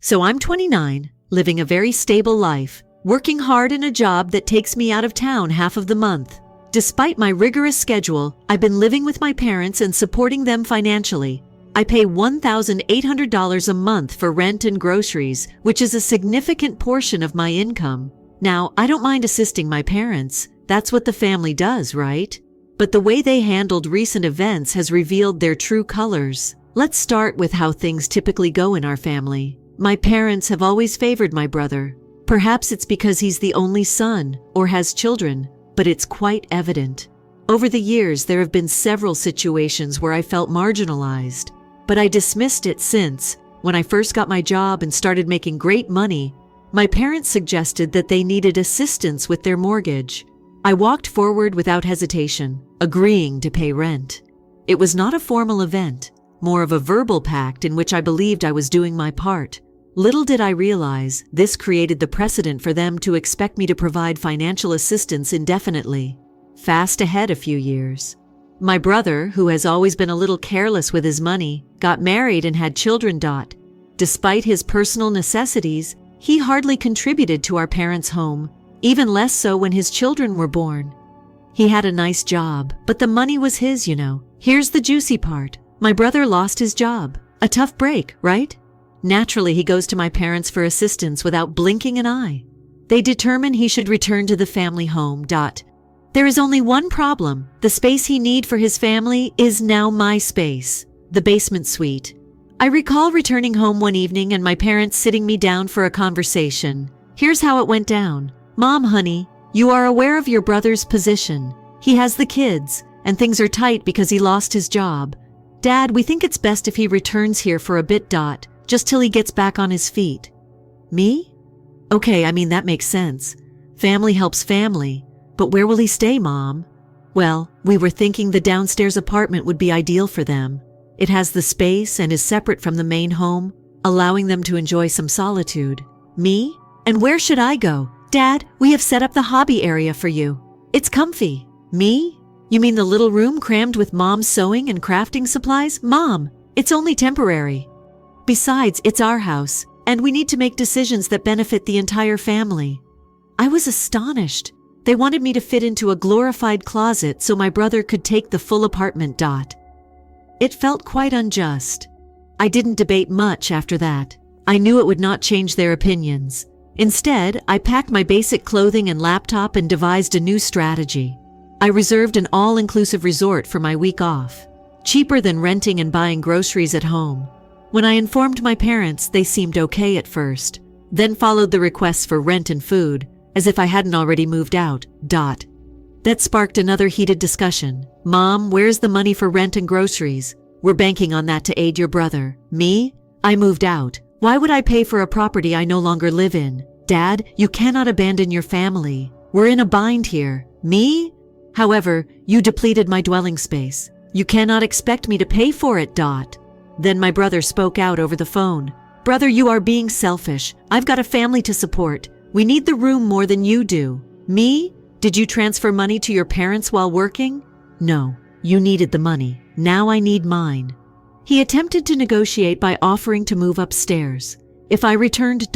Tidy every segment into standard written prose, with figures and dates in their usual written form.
So I'm 29, living a very stable life, working hard in a job that takes me out of town half of the month. Despite my rigorous schedule, I've been living with my parents and supporting them financially. I pay $1,800 a month for rent and groceries, which is a significant portion of my income. Now, I don't mind assisting my parents. That's what the family does, right? But the way they handled recent events has revealed their true colors. Let's start with how things typically go in our family. My parents have always favored my brother. Perhaps it's because he's the only son or has children, but it's quite evident. Over the years, there have been several situations where I felt marginalized, but I dismissed it since, when I first got my job and started making great money, my parents suggested that they needed assistance with their mortgage. I walked forward without hesitation, agreeing to pay rent. It was not a formal event, more of a verbal pact in which I believed I was doing my part. Little did I realize this created the precedent for them to expect me to provide financial assistance indefinitely. Fast ahead a few years. My brother, who has always been a little careless with his money, got married and had children. Despite his personal necessities, he hardly contributed to our parents' home, even less so when his children were born. He had a nice job, but the money was his, you know. Here's the juicy part. My brother lost his job. A tough break, right? Naturally, he goes to my parents for assistance without blinking an eye. They determine he should return to the family home. There is only one problem. The space he needs for his family is now my space, the basement suite. I recall returning home one evening and my parents sitting me down for a conversation. Here's how it went down. Mom, honey, you are aware of your brother's position. He has the kids, and things are tight because he lost his job. Dad, we think it's best if he returns here for a bit. Just till he gets back on his feet. Me? Okay, I mean, that makes sense. Family helps family. But where will he stay, Mom? Well, we were thinking the downstairs apartment would be ideal for them. It has the space and is separate from the main home, allowing them to enjoy some solitude. Me? And where should I go? Dad, we have set up the hobby area for you. It's comfy. Me? You mean the little room crammed with Mom's sewing and crafting supplies? Mom, it's only temporary. Besides, it's our house, and we need to make decisions that benefit the entire family. I was astonished. They wanted me to fit into a glorified closet so my brother could take the full apartment. It felt quite unjust. I didn't debate much after that. I knew it would not change their opinions. Instead, I packed my basic clothing and laptop and devised a new strategy. I reserved an all-inclusive resort for my week off, cheaper than renting and buying groceries at home. When I informed my parents, they seemed okay at first, then followed the requests for rent and food, as if I hadn't already moved out. That sparked another heated discussion. Mom, where's the money for rent and groceries? We're banking on that to aid your brother. Me? I moved out. Why would I pay for a property I no longer live in? Dad, you cannot abandon your family. We're in a bind here. Me? However, you depleted my dwelling space. You cannot expect me to pay for it. Then my brother spoke out over the phone. Brother, you are being selfish. I've got a family to support. We need the room more than you do. Me? Did you transfer money to your parents while working? No, you needed the money. Now I need mine. He attempted to negotiate by offering to move upstairs if I returned.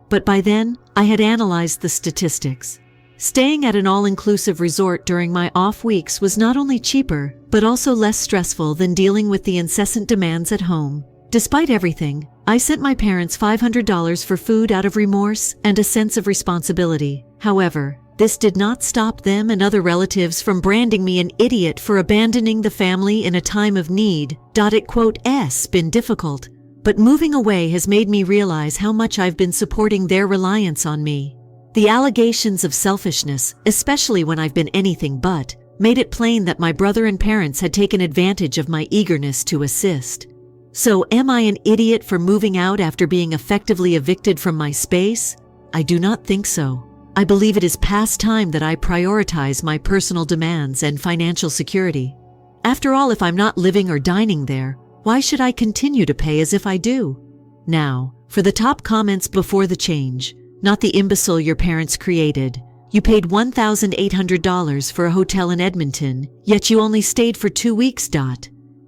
But by then, I had analyzed the statistics. Staying at an all-inclusive resort during my off weeks was not only cheaper, but also less stressful than dealing with the incessant demands at home. Despite everything, I sent my parents $500 for food out of remorse and a sense of responsibility. However, this did not stop them and other relatives from branding me an idiot for abandoning the family in a time of need. It's been difficult, but moving away has made me realize how much I've been supporting their reliance on me. The allegations of selfishness, especially when I've been anything but, made it plain that my brother and parents had taken advantage of my eagerness to assist. So am I an idiot for moving out after being effectively evicted from my space? I do not think so. I believe it is past time that I prioritize my personal demands and financial security. After all, if I'm not living or dining there, why should I continue to pay as if I do? Now, for the top comments before the change, not the imbecile your parents created. You paid $1,800 for a hotel in Edmonton, yet you only stayed for 2 weeks.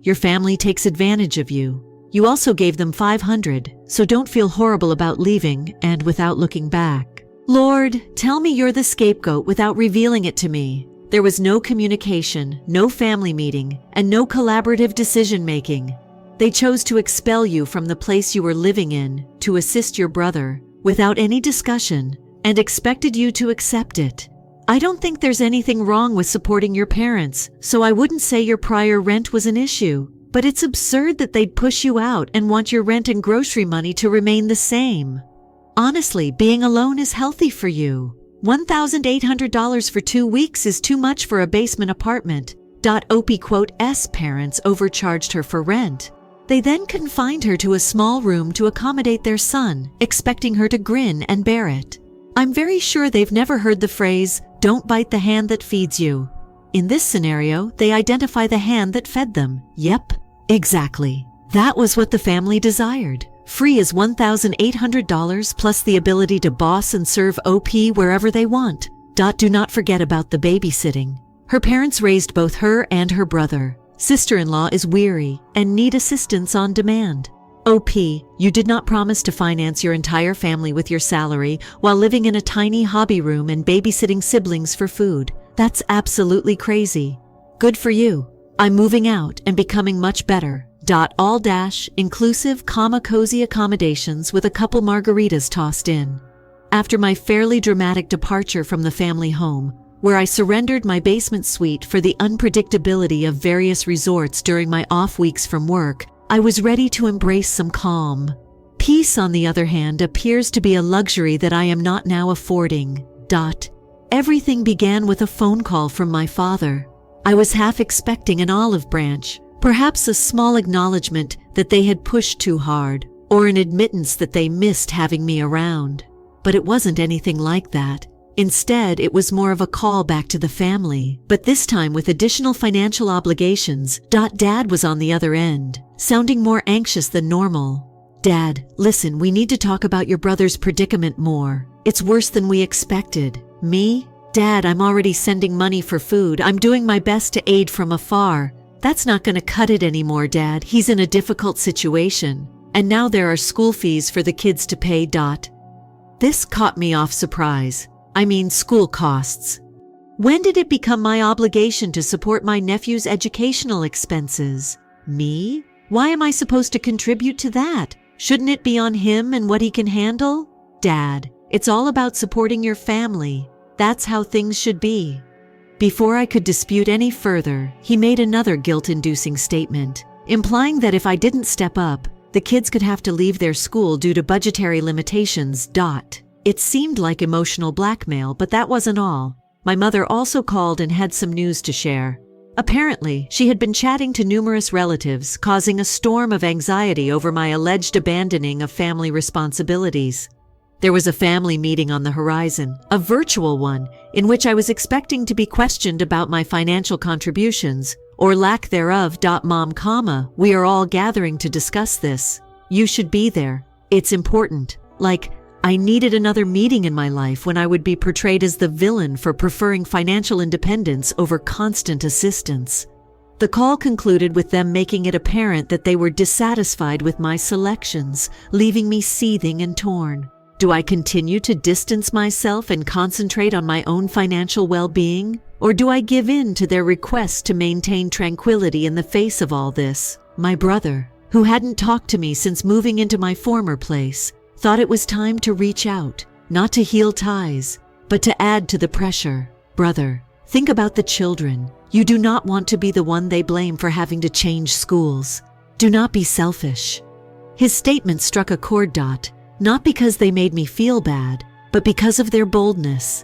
Your family takes advantage of you. You also gave them $500, so don't feel horrible about leaving and without looking back. Lord, tell me you're the scapegoat without revealing it to me. There was no communication, no family meeting, and no collaborative decision-making. They chose to expel you from the place you were living in to assist your brother without any discussion and expected you to accept it. I don't think there's anything wrong with supporting your parents, so I wouldn't say your prior rent was an issue, but it's absurd that they'd push you out and want your rent and grocery money to remain the same. Honestly, being alone is healthy for you. $1,800 for 2 weeks is too much for a basement apartment. OP parents overcharged her for rent. They then confined her to a small room to accommodate their son, expecting her to grin and bear it. I'm very sure they've never heard the phrase, "Don't bite the hand that feeds you." In this scenario, they identify the hand that fed them. Yep, exactly. That was what the family desired. Free is $1,800 plus the ability to boss and serve OP wherever they want. Do not forget about the babysitting. Her parents raised both her and her brother. Sister-in-law is weary and need assistance on demand. OP, you did not promise to finance your entire family with your salary while living in a tiny hobby room and babysitting siblings for food. That's absolutely crazy. Good for you. I'm moving out and becoming much better. Inclusive, cozy accommodations with a couple margaritas tossed in. After my fairly dramatic departure from the family home, where I surrendered my basement suite for the unpredictability of various resorts during my off weeks from work, I was ready to embrace some calm. Peace, on the other hand, appears to be a luxury that I am not now affording. Everything began with a phone call from my father. I was half expecting an olive branch, perhaps a small acknowledgement that they had pushed too hard, or an admittance that they missed having me around. But it wasn't anything like that. Instead, it was more of a call back to the family, but this time with additional financial obligations. Dad was on the other end, sounding more anxious than normal. Dad, listen, we need to talk about your brother's predicament more. It's worse than we expected. Me? Dad, I'm already sending money for food. I'm doing my best to aid from afar. That's not going to cut it anymore, Dad. He's in a difficult situation. And now there are school fees for the kids to pay. This caught me off surprise. I mean, school costs. When did it become my obligation to support my nephew's educational expenses? Me? Why am I supposed to contribute to that? Shouldn't it be on him and what he can handle? Dad, it's all about supporting your family. That's how things should be. Before I could dispute any further, he made another guilt-inducing statement, implying that if I didn't step up, the kids could have to leave their school due to budgetary limitations. It seemed like emotional blackmail, but that wasn't all. My mother also called and had some news to share. Apparently, she had been chatting to numerous relatives, causing a storm of anxiety over my alleged abandoning of family responsibilities. There was a family meeting on the horizon, a virtual one, in which I was expecting to be questioned about my financial contributions, or lack thereof. Mom, we are all gathering to discuss this. You should be there. It's important. I needed another meeting in my life when I would be portrayed as the villain for preferring financial independence over constant assistance. The call concluded with them making it apparent that they were dissatisfied with my selections, leaving me seething and torn. Do I continue to distance myself and concentrate on my own financial well-being? Or do I give in to their request to maintain tranquility in the face of all this? My brother, who hadn't talked to me since moving into my former place, thought it was time to reach out, not to heal ties, but to add to the pressure. Brother, think about the children. You do not want to be the one they blame for having to change schools. Do not be selfish. His statement struck a chord. Not because they made me feel bad, but because of their boldness.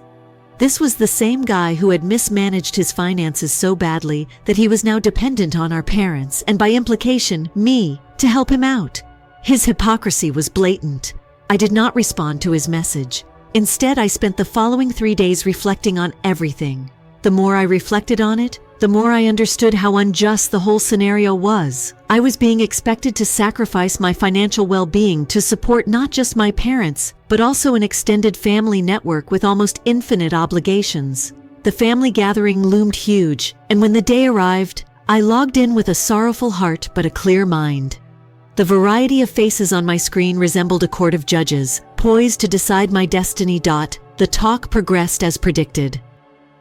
This was the same guy who had mismanaged his finances so badly that he was now dependent on our parents, and by implication, me, to help him out. His hypocrisy was blatant. I did not respond to his message. Instead, I spent the following 3 days reflecting on everything. The more I reflected on it, the more I understood how unjust the whole scenario was. I was being expected to sacrifice my financial well-being to support not just my parents, but also an extended family network with almost infinite obligations. The family gathering loomed huge, and when the day arrived, I logged in with a sorrowful heart but a clear mind. The variety of faces on my screen resembled a court of judges, poised to decide my destiny. The talk progressed as predicted.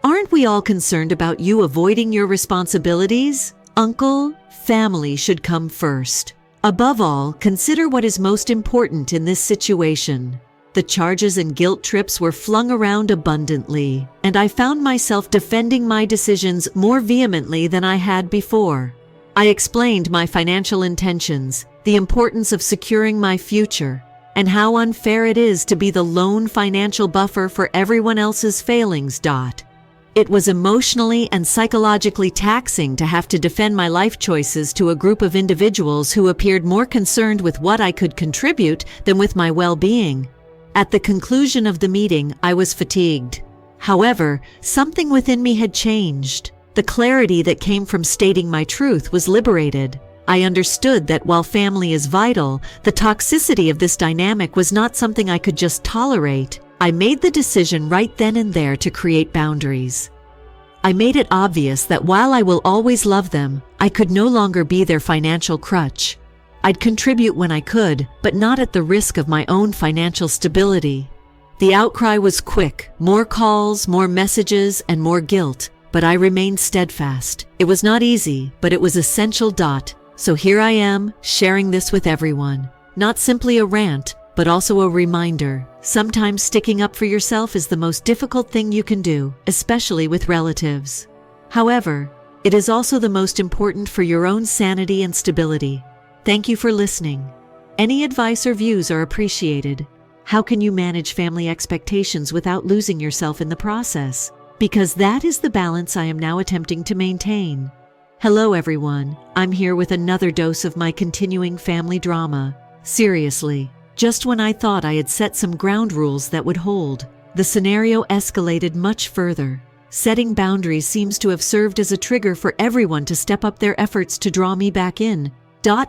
Aren't we all concerned about you avoiding your responsibilities? Uncle, family should come first. Above all, consider what is most important in this situation. The charges and guilt trips were flung around abundantly, and I found myself defending my decisions more vehemently than I had before. I explained my financial intentions, the importance of securing my future, and how unfair it is to be the lone financial buffer for everyone else's failings. It was emotionally and psychologically taxing to have to defend my life choices to a group of individuals who appeared more concerned with what I could contribute than with my well-being. At the conclusion of the meeting, I was fatigued. However, something within me had changed. The clarity that came from stating my truth was liberated. I understood that while family is vital, the toxicity of this dynamic was not something I could just tolerate. I made the decision right then and there to create boundaries. I made it obvious that while I will always love them, I could no longer be their financial crutch. I'd contribute when I could, but not at the risk of my own financial stability. The outcry was quick, more calls, more messages, and more guilt, but I remained steadfast. It was not easy, but it was essential. So here I am, sharing this with everyone. Not simply a rant, but also a reminder. Sometimes sticking up for yourself is the most difficult thing you can do, especially with relatives. However, it is also the most important for your own sanity and stability. Thank you for listening. Any advice or views are appreciated. How can you manage family expectations without losing yourself in the process? Because that is the balance I am now attempting to maintain. Hello everyone, I'm here with another dose of my continuing family drama. Seriously, just when I thought I had set some ground rules that would hold, the scenario escalated much further. Setting boundaries seems to have served as a trigger for everyone to step up their efforts to draw me back in.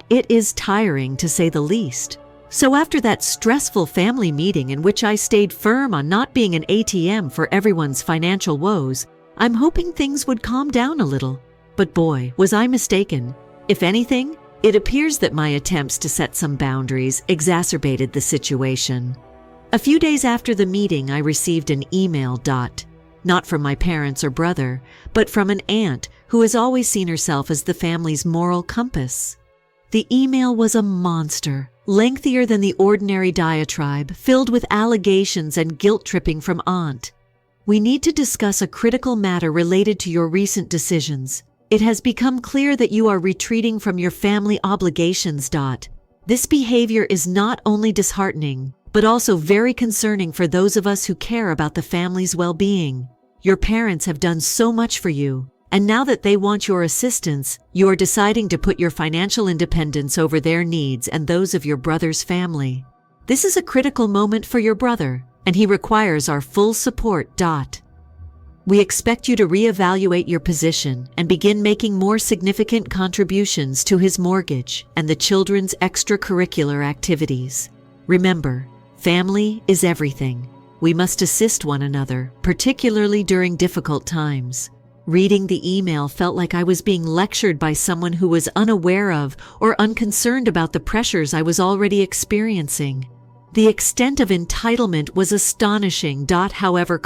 It is tiring, to say the least. So after that stressful family meeting in which I stayed firm on not being an ATM for everyone's financial woes, I'm hoping things would calm down a little. But boy, was I mistaken. If anything, it appears that my attempts to set some boundaries exacerbated the situation. A few days after the meeting, I received an email. Not from my parents or brother, but from an aunt who has always seen herself as the family's moral compass. The email was a monster, lengthier than the ordinary diatribe, filled with allegations and guilt-tripping from Aunt. We need to discuss a critical matter related to your recent decisions. It has become clear that you are retreating from your family obligations. This behavior is not only disheartening, but also very concerning for those of us who care about the family's well-being. Your parents have done so much for you, and now that they want your assistance, you are deciding to put your financial independence over their needs and those of your brother's family. This is a critical moment for your brother, and he requires our full support. We expect you to reevaluate your position and begin making more significant contributions to his mortgage and the children's extracurricular activities. Remember, family is everything. We must assist one another, particularly during difficult times. Reading the email felt like I was being lectured by someone who was unaware of or unconcerned about the pressures I was already experiencing. The extent of entitlement was astonishing. However,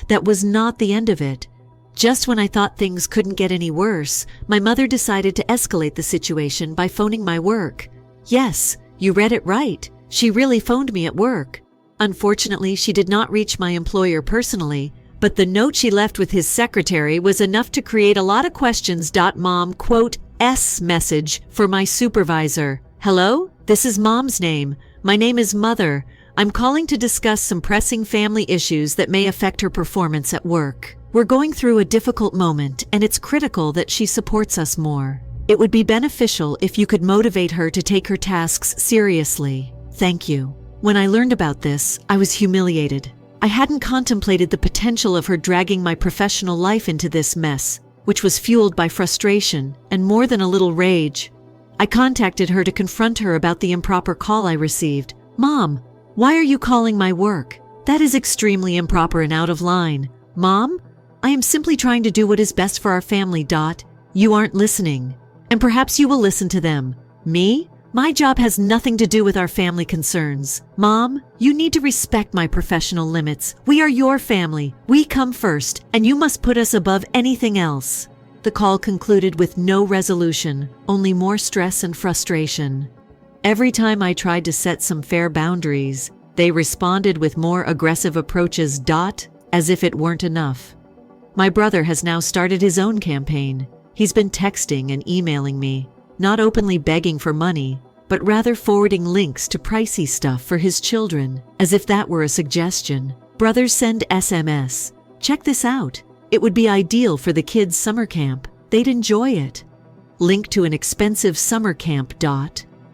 that was not the end of it. Just when I thought things couldn't get any worse, my mother decided to escalate the situation by phoning my work. Yes, you read it right. She really phoned me at work. Unfortunately, she did not reach my employer personally, but the note she left with his secretary was enough to create a lot of questions. Mom, S message for my supervisor. Hello? This is Mom's name. My name is Mother. I'm calling to discuss some pressing family issues that may affect her performance at work. We're going through a difficult moment, and it's critical that she supports us more. It would be beneficial if you could motivate her to take her tasks seriously. Thank you. When I learned about this, I was humiliated. I hadn't contemplated the potential of her dragging my professional life into this mess, which was fueled by frustration and more than a little rage. I contacted her to confront her about the improper call I received. Mom, why are you calling my work? That is extremely improper and out of line. Mom, I am simply trying to do what is best for our family. You aren't listening. And perhaps you will listen to them. Me? My job has nothing to do with our family concerns. Mom, you need to respect my professional limits. We are your family. We come first, and you must put us above anything else." The call concluded with no resolution, only more stress and frustration. Every time I tried to set some fair boundaries, they responded with more aggressive approaches, as if it weren't enough. My brother has now started his own campaign. He's been texting and emailing me, not openly begging for money, but rather forwarding links to pricey stuff for his children, as if that were a suggestion. "Brothers send SMS. Check this out. It would be ideal for the kids' summer camp. They'd enjoy it." Link to an expensive summer camp.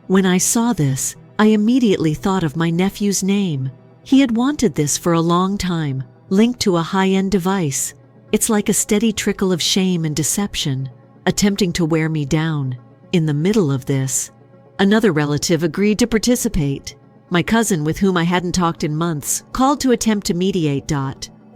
When I saw this, I immediately thought of my nephew's name. He had wanted this for a long time, linked to a high-end device. It's like a steady trickle of shame and deception, attempting to wear me down. In the middle of this, another relative agreed to participate. My cousin, with whom I hadn't talked in months, called to attempt to mediate.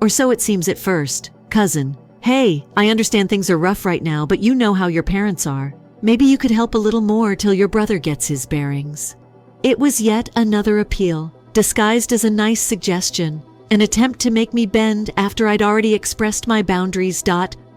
Or so it seems at first. "Cousin, hey, I understand things are rough right now, but you know how your parents are. Maybe you could help a little more till your brother gets his bearings." It was yet another appeal, disguised as a nice suggestion, an attempt to make me bend after I'd already expressed my boundaries.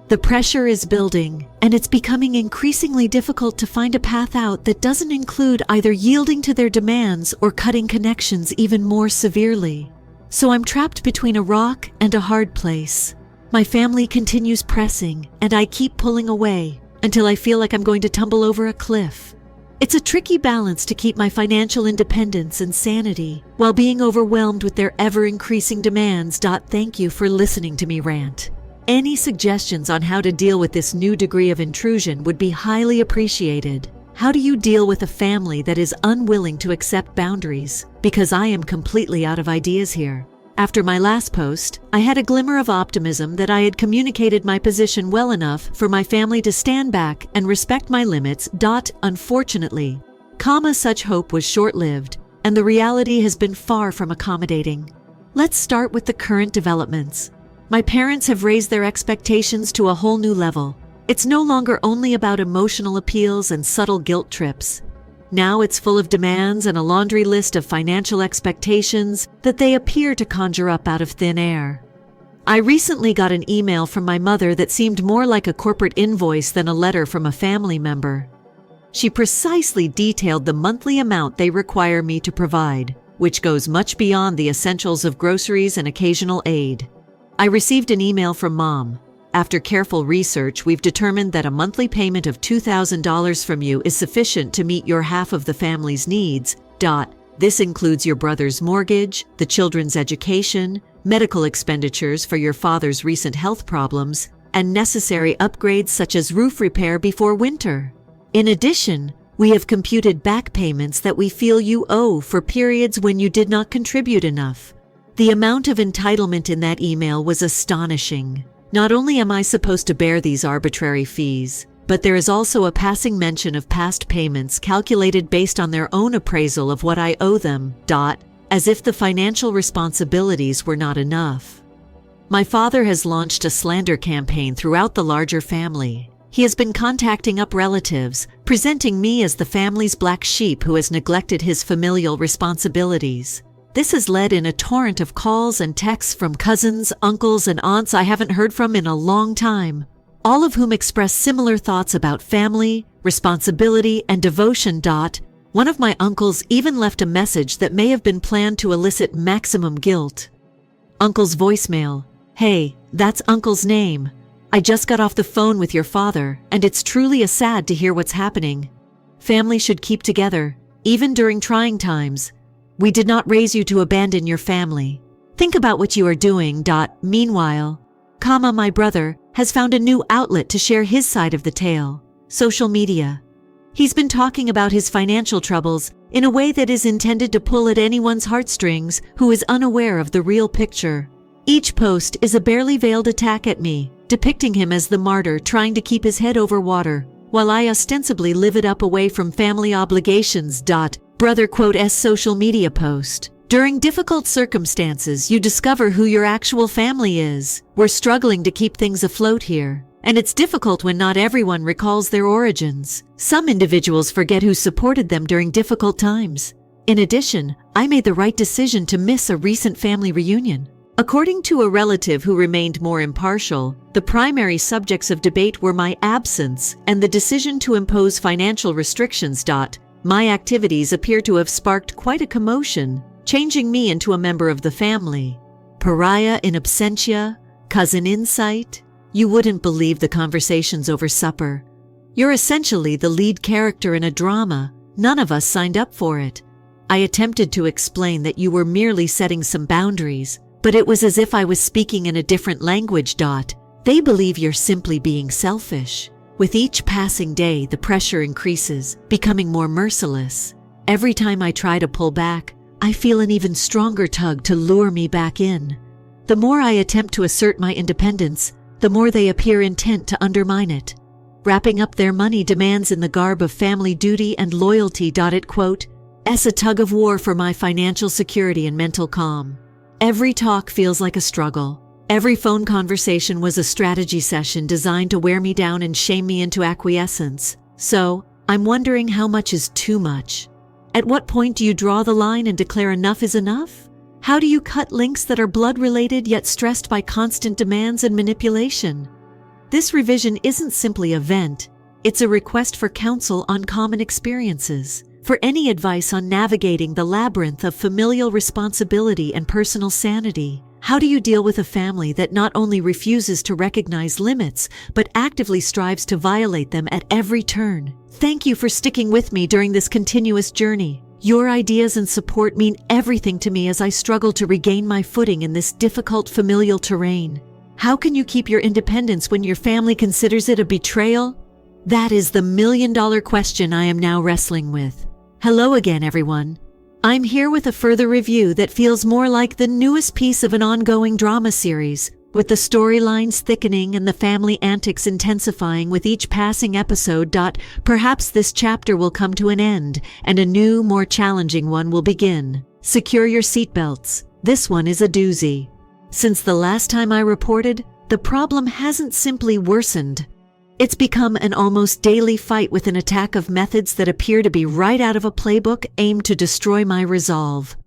The pressure is building, and it's becoming increasingly difficult to find a path out that doesn't include either yielding to their demands or cutting connections even more severely. So I'm trapped between a rock and a hard place. My family continues pressing, and I keep pulling away until I feel like I'm going to tumble over a cliff. It's a tricky balance to keep my financial independence and sanity while being overwhelmed with their ever-increasing demands. Thank you for listening to me rant. Any suggestions on how to deal with this new degree of intrusion would be highly appreciated. How do you deal with a family that is unwilling to accept boundaries? Because I am completely out of ideas here. After my last post, I had a glimmer of optimism that I had communicated my position well enough for my family to stand back and respect my limits. Unfortunately, such hope was short-lived, and the reality has been far from accommodating. Let's start with the current developments. My parents have raised their expectations to a whole new level. It's no longer only about emotional appeals and subtle guilt trips. Now it's full of demands and a laundry list of financial expectations that they appear to conjure up out of thin air. I recently got an email from my mother that seemed more like a corporate invoice than a letter from a family member. She precisely detailed the monthly amount they require me to provide, which goes much beyond the essentials of groceries and occasional aid. I received an email from Mom. "After careful research, we've determined that a monthly payment of $2,000 from you is sufficient to meet your half of the family's needs. This includes your brother's mortgage, the children's education, medical expenditures for your father's recent health problems, and necessary upgrades such as roof repair before winter. In addition, we have computed back payments that we feel you owe for periods when you did not contribute enough." The amount of entitlement in that email was astonishing. Not only am I supposed to bear these arbitrary fees, but there is also a passing mention of past payments calculated based on their own appraisal of what I owe them. As if the financial responsibilities were not enough. My father has launched a slander campaign throughout the larger family. He has been contacting up relatives, presenting me as the family's black sheep who has neglected his familial responsibilities. This has led in a torrent of calls and texts from cousins, uncles, and aunts I haven't heard from in a long time, all of whom express similar thoughts about family, responsibility, and devotion. One of my uncles even left a message that may have been planned to elicit maximum guilt. Uncle's voicemail: "Hey, that's Uncle's name. I just got off the phone with your father, and it's truly sad to hear what's happening. Family should keep together, even during trying times. We did not raise you to abandon your family. Think about what you are doing. Meanwhile, my brother has found a new outlet to share his side of the tale: social media. He's been talking about his financial troubles in a way that is intended to pull at anyone's heartstrings who is unaware of the real picture. Each post is a barely veiled attack at me, depicting him as the martyr trying to keep his head over water, while I ostensibly live it up away from family obligations. Brother quote social media post: "During difficult circumstances, you discover who your actual family is. We're struggling to keep things afloat here. And it's difficult when not everyone recalls their origins. Some individuals forget who supported them during difficult times. In addition, I made the right decision to miss a recent family reunion. According to a relative who remained more impartial, the primary subjects of debate were my absence and the decision to impose financial restrictions. My activities appear to have sparked quite a commotion, changing me into a member of the family. Pariah in absentia, cousin insight. You wouldn't believe the conversations over supper. You're essentially the lead character in a drama. None of us signed up for it. I attempted to explain that you were merely setting some boundaries, but it was as if I was speaking in a different language. They believe you're simply being selfish. With each passing day, the pressure increases, becoming more merciless. Every time I try to pull back, I feel an even stronger tug to lure me back in. The more I attempt to assert my independence, the more they appear intent to undermine it. Wrapping up their money demands in the garb of family duty and loyalty. It quote, "S a tug of war for my financial security and mental calm. Every talk feels like a struggle. Every phone conversation was a strategy session designed to wear me down and shame me into acquiescence. So, I'm wondering how much is too much. At what point do you draw the line and declare enough is enough? How do you cut links that are blood-related yet stressed by constant demands and manipulation? This revision isn't simply a vent. It's a request for counsel on common experiences, for any advice on navigating the labyrinth of familial responsibility and personal sanity. How do you deal with a family that not only refuses to recognize limits, but actively strives to violate them at every turn? Thank you for sticking with me during this continuous journey. Your ideas and support mean everything to me as I struggle to regain my footing in this difficult familial terrain. How can you keep your independence when your family considers it a betrayal? That is the million-dollar question I am now wrestling with. Hello again, everyone. I'm here with a further review that feels more like the newest piece of an ongoing drama series, with the storylines thickening and the family antics intensifying with each passing episode. Perhaps this chapter will come to an end, and a new, more challenging one will begin. Secure your seatbelts. This one is a doozy. Since the last time I reported, the problem hasn't simply worsened. It's become an almost daily fight with an attack of methods that appear to be right out of a playbook aimed to destroy my resolve.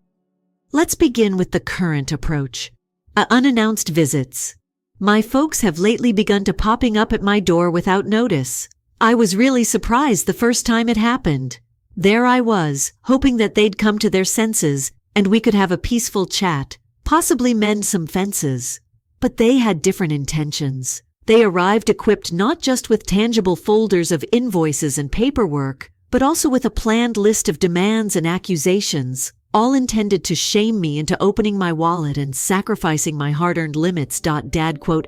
Let's begin with the current approach. Unannounced visits. My folks have lately begun to popping up at my door without notice. I was really surprised the first time it happened. There I was, hoping that they'd come to their senses and we could have a peaceful chat, possibly mend some fences. But they had different intentions. They arrived equipped not just with tangible folders of invoices and paperwork, but also with a planned list of demands and accusations, all intended to shame me into opening my wallet and sacrificing my hard-earned limits. Dad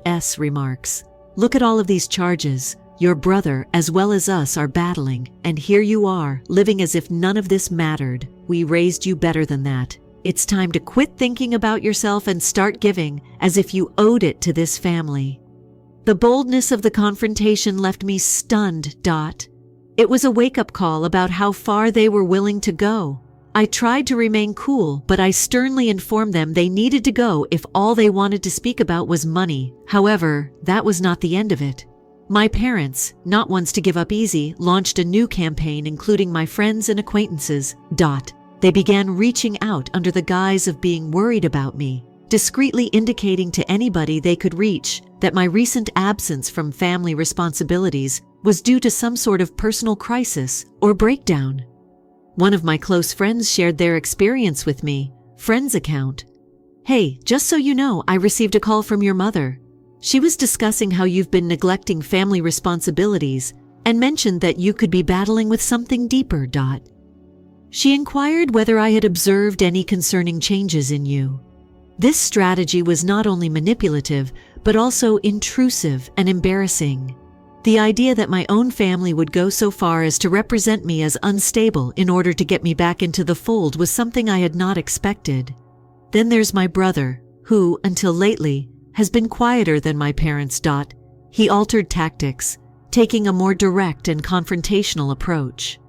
S remarks, "Look at all of these charges. Your brother, as well as us, are battling, and here you are, living as if none of this mattered. We raised you better than that. It's time to quit thinking about yourself and start giving, as if you owed it to this family." The boldness of the confrontation left me stunned. It was a wake-up call about how far they were willing to go. I tried to remain cool, but I sternly informed them they needed to go if all they wanted to speak about was money. However, that was not the end of it. My parents, not ones to give up easy, launched a new campaign including my friends and acquaintances. They began reaching out under the guise of being worried about me, discreetly indicating to anybody they could reach that my recent absence from family responsibilities was due to some sort of personal crisis or breakdown. One of my close friends shared their experience with me. Friend's account. "Hey, just so you know, I received a call from your mother. She was discussing how you've been neglecting family responsibilities and mentioned that you could be battling with something deeper. She inquired whether I had observed any concerning changes in you." This strategy was not only manipulative, but also intrusive and embarrassing. The idea that my own family would go so far as to represent me as unstable in order to get me back into the fold was something I had not expected. Then there's my brother, who, until lately, has been quieter than my parents. He altered tactics, taking a more direct and confrontational approach.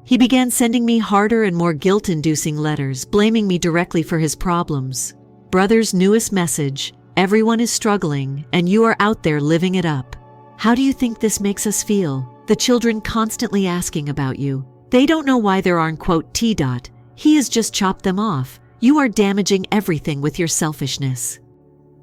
He began sending me harder and more guilt-inducing letters, blaming me directly for his problems. Brother's newest message: "Everyone is struggling, and you are out there living it up." How do you think this makes us feel? The children constantly asking about you. They don't know why there aren't quote T. He has just chopped them off. You are damaging everything with your selfishness.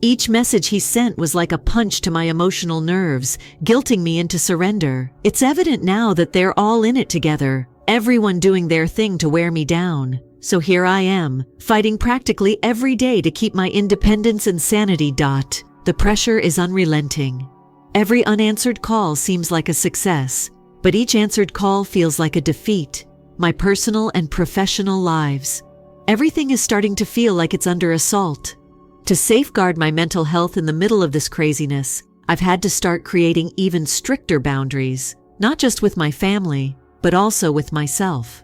Each message he sent was like a punch to my emotional nerves, guilting me into surrender. It's evident now that they're all in it together, everyone doing their thing to wear me down. So here I am, fighting practically every day to keep my independence and sanity. The pressure is unrelenting. Every unanswered call seems like a success, but each answered call feels like a defeat. My personal and professional lives. Everything is starting to feel like it's under assault. To safeguard my mental health in the middle of this craziness, I've had to start creating even stricter boundaries, not just with my family, but also with myself.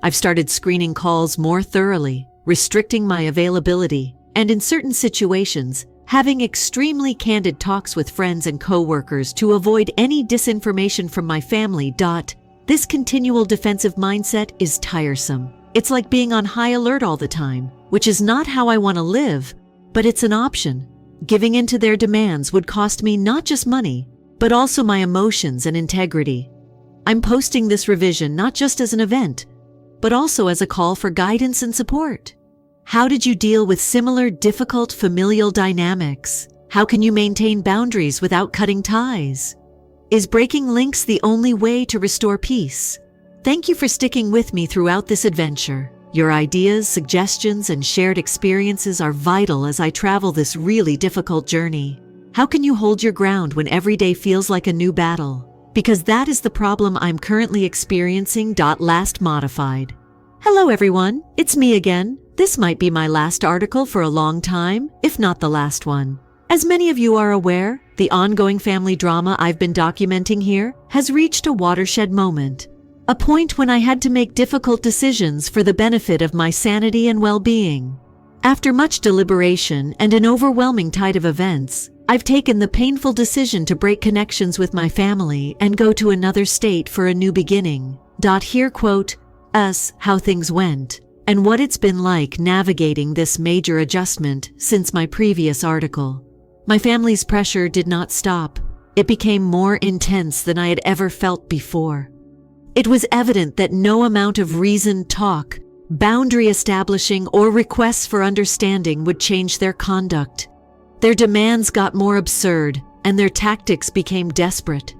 I've started screening calls more thoroughly, restricting my availability, and in certain situations, having extremely candid talks with friends and coworkers to avoid any disinformation from my family. This continual defensive mindset is tiresome. It's like being on high alert all the time, which is not how I want to live, but it's an option. Giving in to their demands would cost me not just money, but also my emotions and integrity. I'm posting this revision not just as an event, but also as a call for guidance and support. How did you deal with similar difficult familial dynamics? How can you maintain boundaries without cutting ties? Is breaking links the only way to restore peace? Thank you for sticking with me throughout this adventure. Your ideas, suggestions, and shared experiences are vital as I travel this really difficult journey. How can you hold your ground when every day feels like a new battle? Because that is the problem I'm currently experiencing. Last modified. Hello everyone, it's me again. This might be my last article for a long time, if not the last one. As many of you are aware, the ongoing family drama I've been documenting here has reached a watershed moment. A point when I had to make difficult decisions for the benefit of my sanity and well-being. After much deliberation and an overwhelming tide of events, I've taken the painful decision to break connections with my family and go to another state for a new beginning. Here quote, us, how things went, and what it's been like navigating this major adjustment since my previous article. My family's pressure did not stop. It became more intense than I had ever felt before. It was evident that no amount of reasoned talk, boundary establishing, or requests for understanding would change their conduct. Their demands got more absurd, and their tactics became desperate.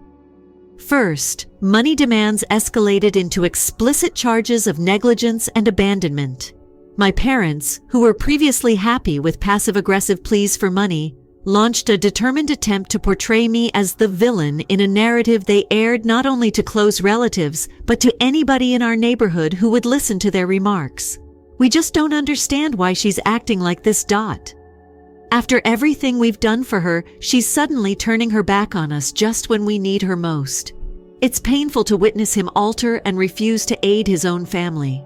First, money demands escalated into explicit charges of negligence and abandonment. My parents, who were previously happy with passive-aggressive pleas for money, launched a determined attempt to portray me as the villain in a narrative they aired not only to close relatives, but to anybody in our neighborhood who would listen to their remarks. We just don't understand why she's acting like this. After everything we've done for her, she's suddenly turning her back on us just when we need her most. It's painful to witness him alter and refuse to aid his own family.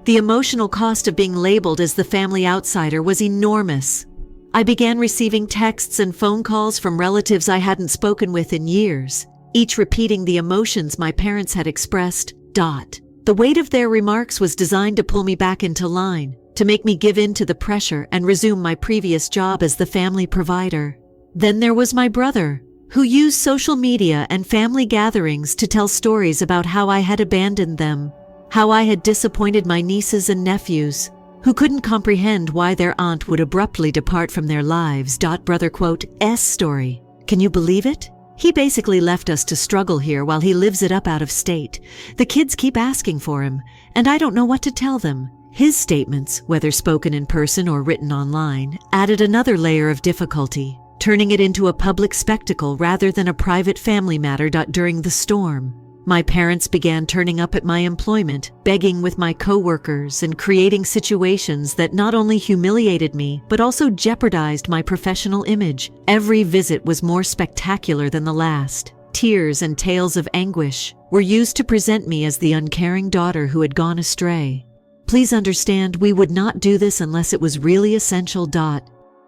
The emotional cost of being labeled as the family outsider was enormous. I began receiving texts and phone calls from relatives I hadn't spoken with in years, each repeating the emotions my parents had expressed. The weight of their remarks was designed to pull me back into line, to make me give in to the pressure and resume my previous job as the family provider. Then there was my brother, who used social media and family gatherings to tell stories about how I had abandoned them, how I had disappointed my nieces and nephews, who couldn't comprehend why their aunt would abruptly depart from their lives. Brother quote, S story. Can you believe it? He basically left us to struggle here while he lives it up out of state. The kids keep asking for him, and I don't know what to tell them. His statements, whether spoken in person or written online, added another layer of difficulty, turning it into a public spectacle rather than a private family matter. During the storm, my parents began turning up at my employment, begging with my coworkers, and creating situations that not only humiliated me, but also jeopardized my professional image. Every visit was more spectacular than the last. Tears and tales of anguish were used to present me as the uncaring daughter who had gone astray. Please understand, we would not do this unless it was really essential.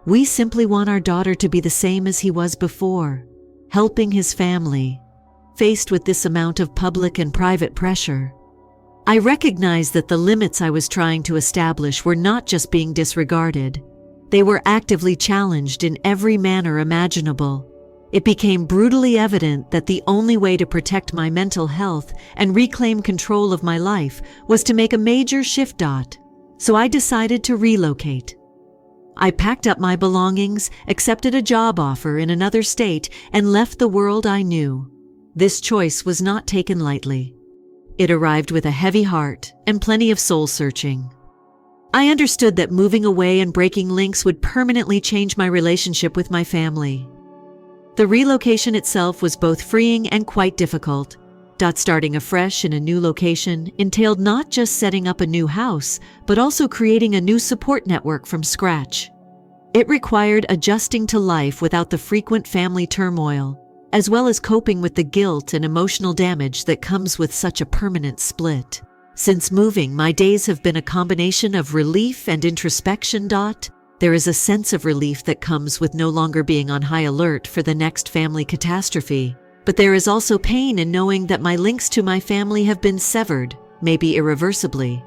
We simply want our daughter to be the same as he was before, helping his family. Faced with this amount of public and private pressure, I recognized that the limits I was trying to establish were not just being disregarded. They were actively challenged in every manner imaginable. it became brutally evident that the only way to protect my mental health and reclaim control of my life was to make a major shift. So I decided to relocate. I packed up my belongings, accepted a job offer in another state, and left the world I knew. This choice was not taken lightly. It arrived with a heavy heart and plenty of soul-searching. I understood that moving away and breaking links would permanently change my relationship with my family. The relocation itself was both freeing and quite difficult. Starting afresh in a new location entailed not just setting up a new house, but also creating a new support network from scratch. It required adjusting to life without the frequent family turmoil, as well as coping with the guilt and emotional damage that comes with such a permanent split. Since moving, my days have been a combination of relief and introspection. There is a sense of relief that comes with no longer being on high alert for the next family catastrophe. But there is also pain in knowing that my links to my family have been severed, maybe irreversibly.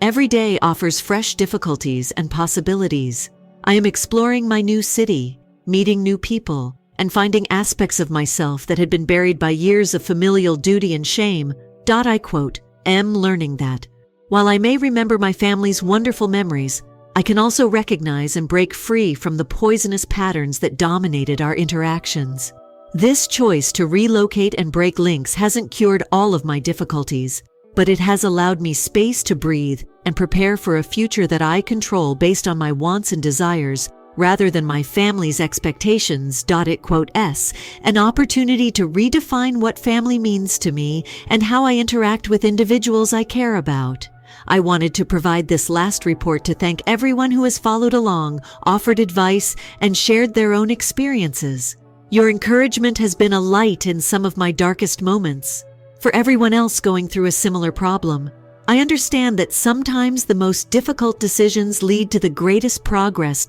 Every day offers fresh difficulties and possibilities. I am exploring my new city, meeting new people, and finding aspects of myself that had been buried by years of familial duty and shame. I quote, am learning that, while I may remember my family's wonderful memories, I can also recognize and break free from the poisonous patterns that dominated our interactions. This choice to relocate and break links hasn't cured all of my difficulties, but it has allowed me space to breathe and prepare for a future that I control based on my wants and desires rather than my family's expectations. It quote an opportunity to redefine what family means to me and how I interact with individuals I care about. I wanted to provide this last report to thank everyone who has followed along, offered advice, and shared their own experiences. Your encouragement has been a light in some of my darkest moments. For everyone else going through a similar problem, I understand that sometimes the most difficult decisions lead to the greatest progress.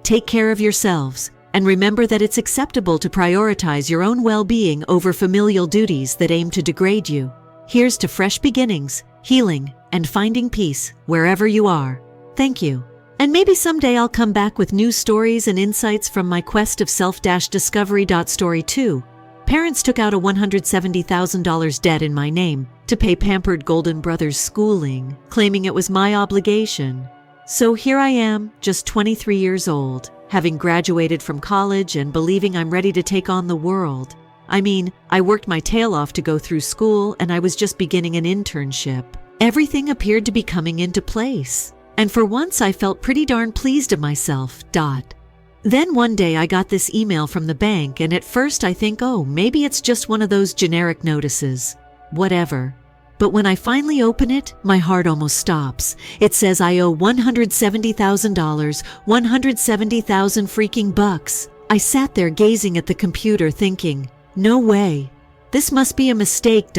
Take care of yourselves, and remember that it's acceptable to prioritize your own well-being over familial duties that aim to degrade you. Here's to fresh beginnings, healing, and finding peace wherever you are. Thank you. And maybe someday I'll come back with new stories and insights from my quest of self-discovery. Story 2. Parents took out a $170,000 debt in my name to pay pampered golden brother's schooling, claiming it was my obligation. So here I am, just 23 years old, having graduated from college and believing I'm ready to take on the world. I mean, I worked my tail off to go through school and I was just beginning an internship. Everything appeared to be coming into place. And for once I felt pretty darn pleased of myself. Then one day I got this email from the bank, and at first I think, oh, maybe it's just one of those generic notices. Whatever. But when I finally open it, my heart almost stops. It says I owe $170,000, 170,000 freaking bucks. I sat there gazing at the computer thinking, no way. This must be a mistake.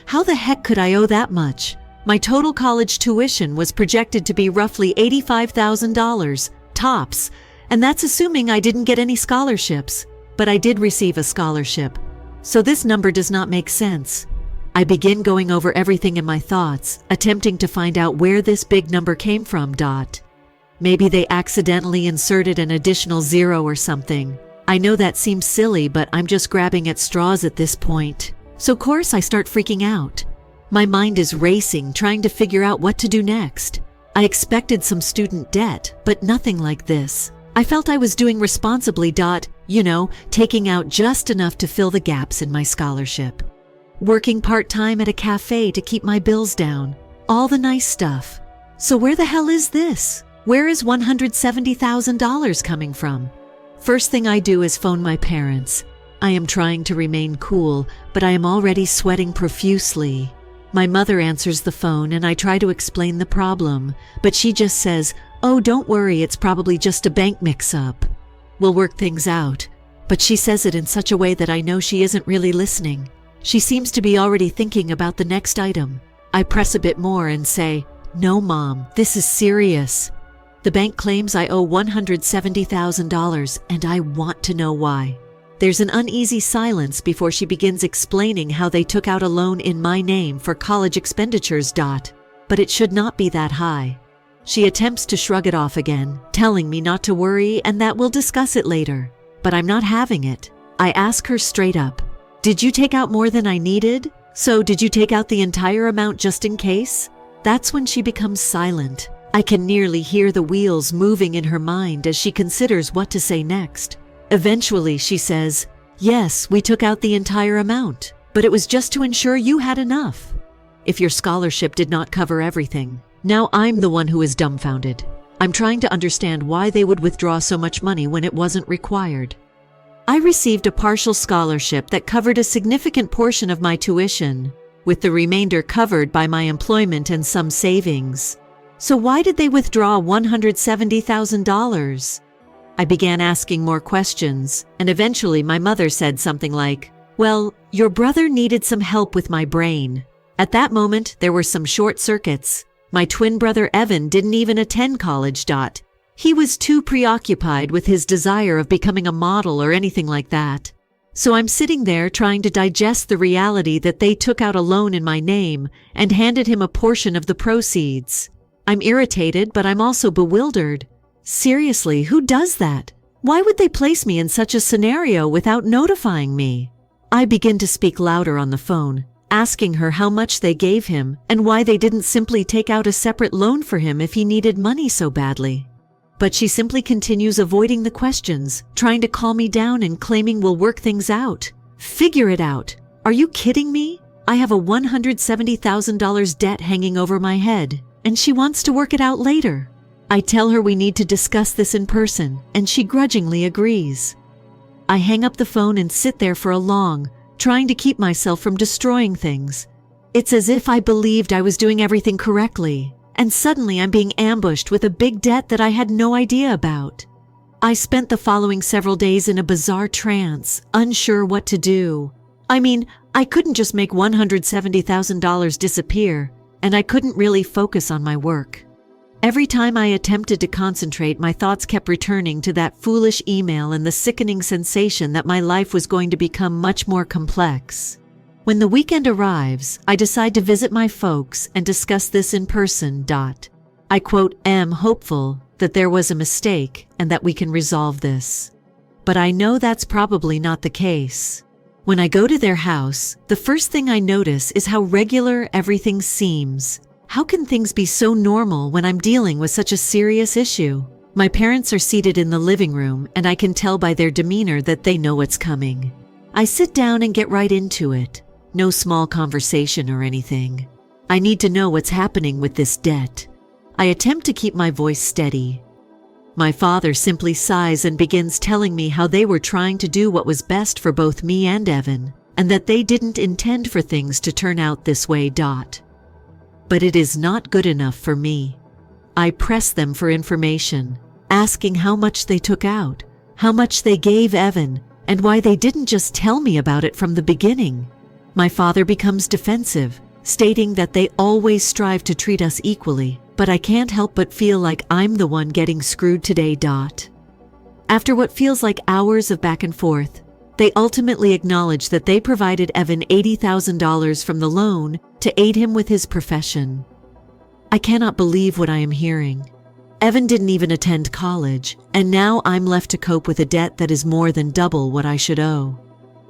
How the heck could I owe that much? My total college tuition was projected to be roughly $85,000, tops, and that's assuming I didn't get any scholarships. But I did receive a scholarship, so this number does not make sense. I begin going over everything in my thoughts, attempting to find out where this big number came from. Maybe they accidentally inserted an additional zero or something. I know that seems silly, but I'm just grabbing at straws at this point. So of course I start freaking out. My mind is racing, trying to figure out what to do next. I expected some student debt, but nothing like this. I felt I was doing responsibly. Taking out just enough to fill the gaps in my scholarship. Working part-time at a cafe to keep my bills down. All the nice stuff. So where the hell is this? Where is $170,000 coming from? First thing I do is phone my parents. I am trying to remain cool, but I am already sweating profusely. My mother answers the phone and I try to explain the problem, but she just says, oh, don't worry, it's probably just a bank mix-up. We'll work things out. But she says it in such a way that I know she isn't really listening. She seems to be already thinking about the next item. I press a bit more and say, no, Mom, this is serious. The bank claims I owe $170,000 and I want to know why. There's an uneasy silence before she begins explaining how they took out a loan in my name for college expenditures. But it should not be that high. She attempts to shrug it off again, telling me not to worry and that we'll discuss it later. But I'm not having it. I ask her straight up, "Did you take out more than I needed? So did you take out the entire amount just in case?" That's when she becomes silent. I can nearly hear the wheels moving in her mind as she considers what to say next. Eventually, she says, "Yes, we took out the entire amount, but it was just to ensure you had enough. If your scholarship did not cover everything." Now I'm the one who is dumbfounded. I'm trying to understand why they would withdraw so much money when it wasn't required. I received a partial scholarship that covered a significant portion of my tuition, with the remainder covered by my employment and some savings. So why did they withdraw $170,000? I began asking more questions, and eventually my mother said something like, "Well, your brother needed some help with my brain." At that moment, there were some short circuits. My twin brother Evan didn't even attend college. He was too preoccupied with his desire of becoming a model or anything like that. So I'm sitting there trying to digest the reality that they took out a loan in my name and handed him a portion of the proceeds. I'm irritated, but I'm also bewildered. Seriously, who does that? Why would they place me in such a scenario without notifying me? I begin to speak louder on the phone, asking her how much they gave him and why they didn't simply take out a separate loan for him if he needed money so badly. But she simply continues avoiding the questions, trying to calm me down and claiming we'll work things out. Figure it out. Are you kidding me? I have a $170,000 debt hanging over my head, and she wants to work it out later. I tell her we need to discuss this in person, and she grudgingly agrees. I hang up the phone and sit there for a long, trying to keep myself from destroying things. It's as if I believed I was doing everything correctly, and suddenly I'm being ambushed with a big debt that I had no idea about. I spent the following several days in a bizarre trance, unsure what to do. I mean, I couldn't just make $170,000 disappear, and I couldn't really focus on my work. Every time I attempted to concentrate, my thoughts kept returning to that foolish email and the sickening sensation that my life was going to become much more complex. When the weekend arrives, I decide to visit my folks and discuss this in person. I am hopeful that there was a mistake and that we can resolve this. But I know that's probably not the case. When I go to their house, the first thing I notice is how regular everything seems. How can things be so normal when I'm dealing with such a serious issue? My parents are seated in the living room, and I can tell by their demeanor that they know what's coming. I sit down and get right into it. No small conversation or anything. I need to know what's happening with this debt. I attempt to keep my voice steady. My father simply sighs and begins telling me how they were trying to do what was best for both me and Evan, and that they didn't intend for things to turn out this way. But it is not good enough for me. I press them for information, asking how much they took out, how much they gave Evan, and why they didn't just tell me about it from the beginning. My father becomes defensive, stating that they always strive to treat us equally, but I can't help but feel like I'm the one getting screwed today. After what feels like hours of back and forth, they ultimately acknowledge that they provided Evan $80,000 from the loan to aid him with his profession. I cannot believe what I am hearing. Evan didn't even attend college, and now I'm left to cope with a debt that is more than double what I should owe.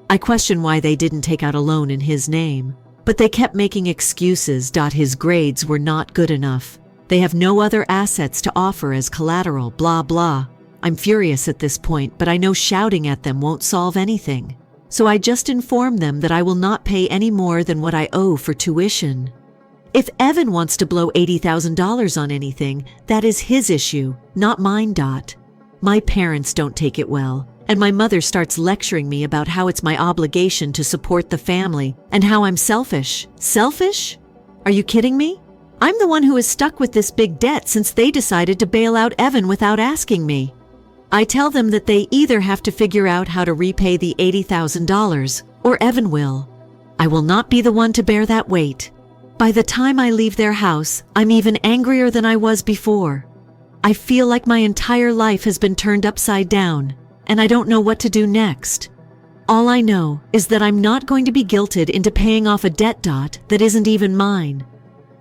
I question why they didn't take out a loan in his name, but they kept making excuses. His grades were not good enough. They have no other assets to offer as collateral, blah blah. I'm furious at this point, but I know shouting at them won't solve anything. So I just inform them that I will not pay any more than what I owe for tuition. If Evan wants to blow $80,000 on anything, that is his issue, not mine. My parents don't take it well, and my mother starts lecturing me about how it's my obligation to support the family and how I'm selfish. Selfish? Are you kidding me? I'm the one who is stuck with this big debt since they decided to bail out Evan without asking me. I tell them that they either have to figure out how to repay the $80,000 or Evan will. I will not be the one to bear that weight. By the time I leave their house, I'm even angrier than I was before. I feel like my entire life has been turned upside down, and I don't know what to do next. All I know is that I'm not going to be guilted into paying off a debt that isn't even mine.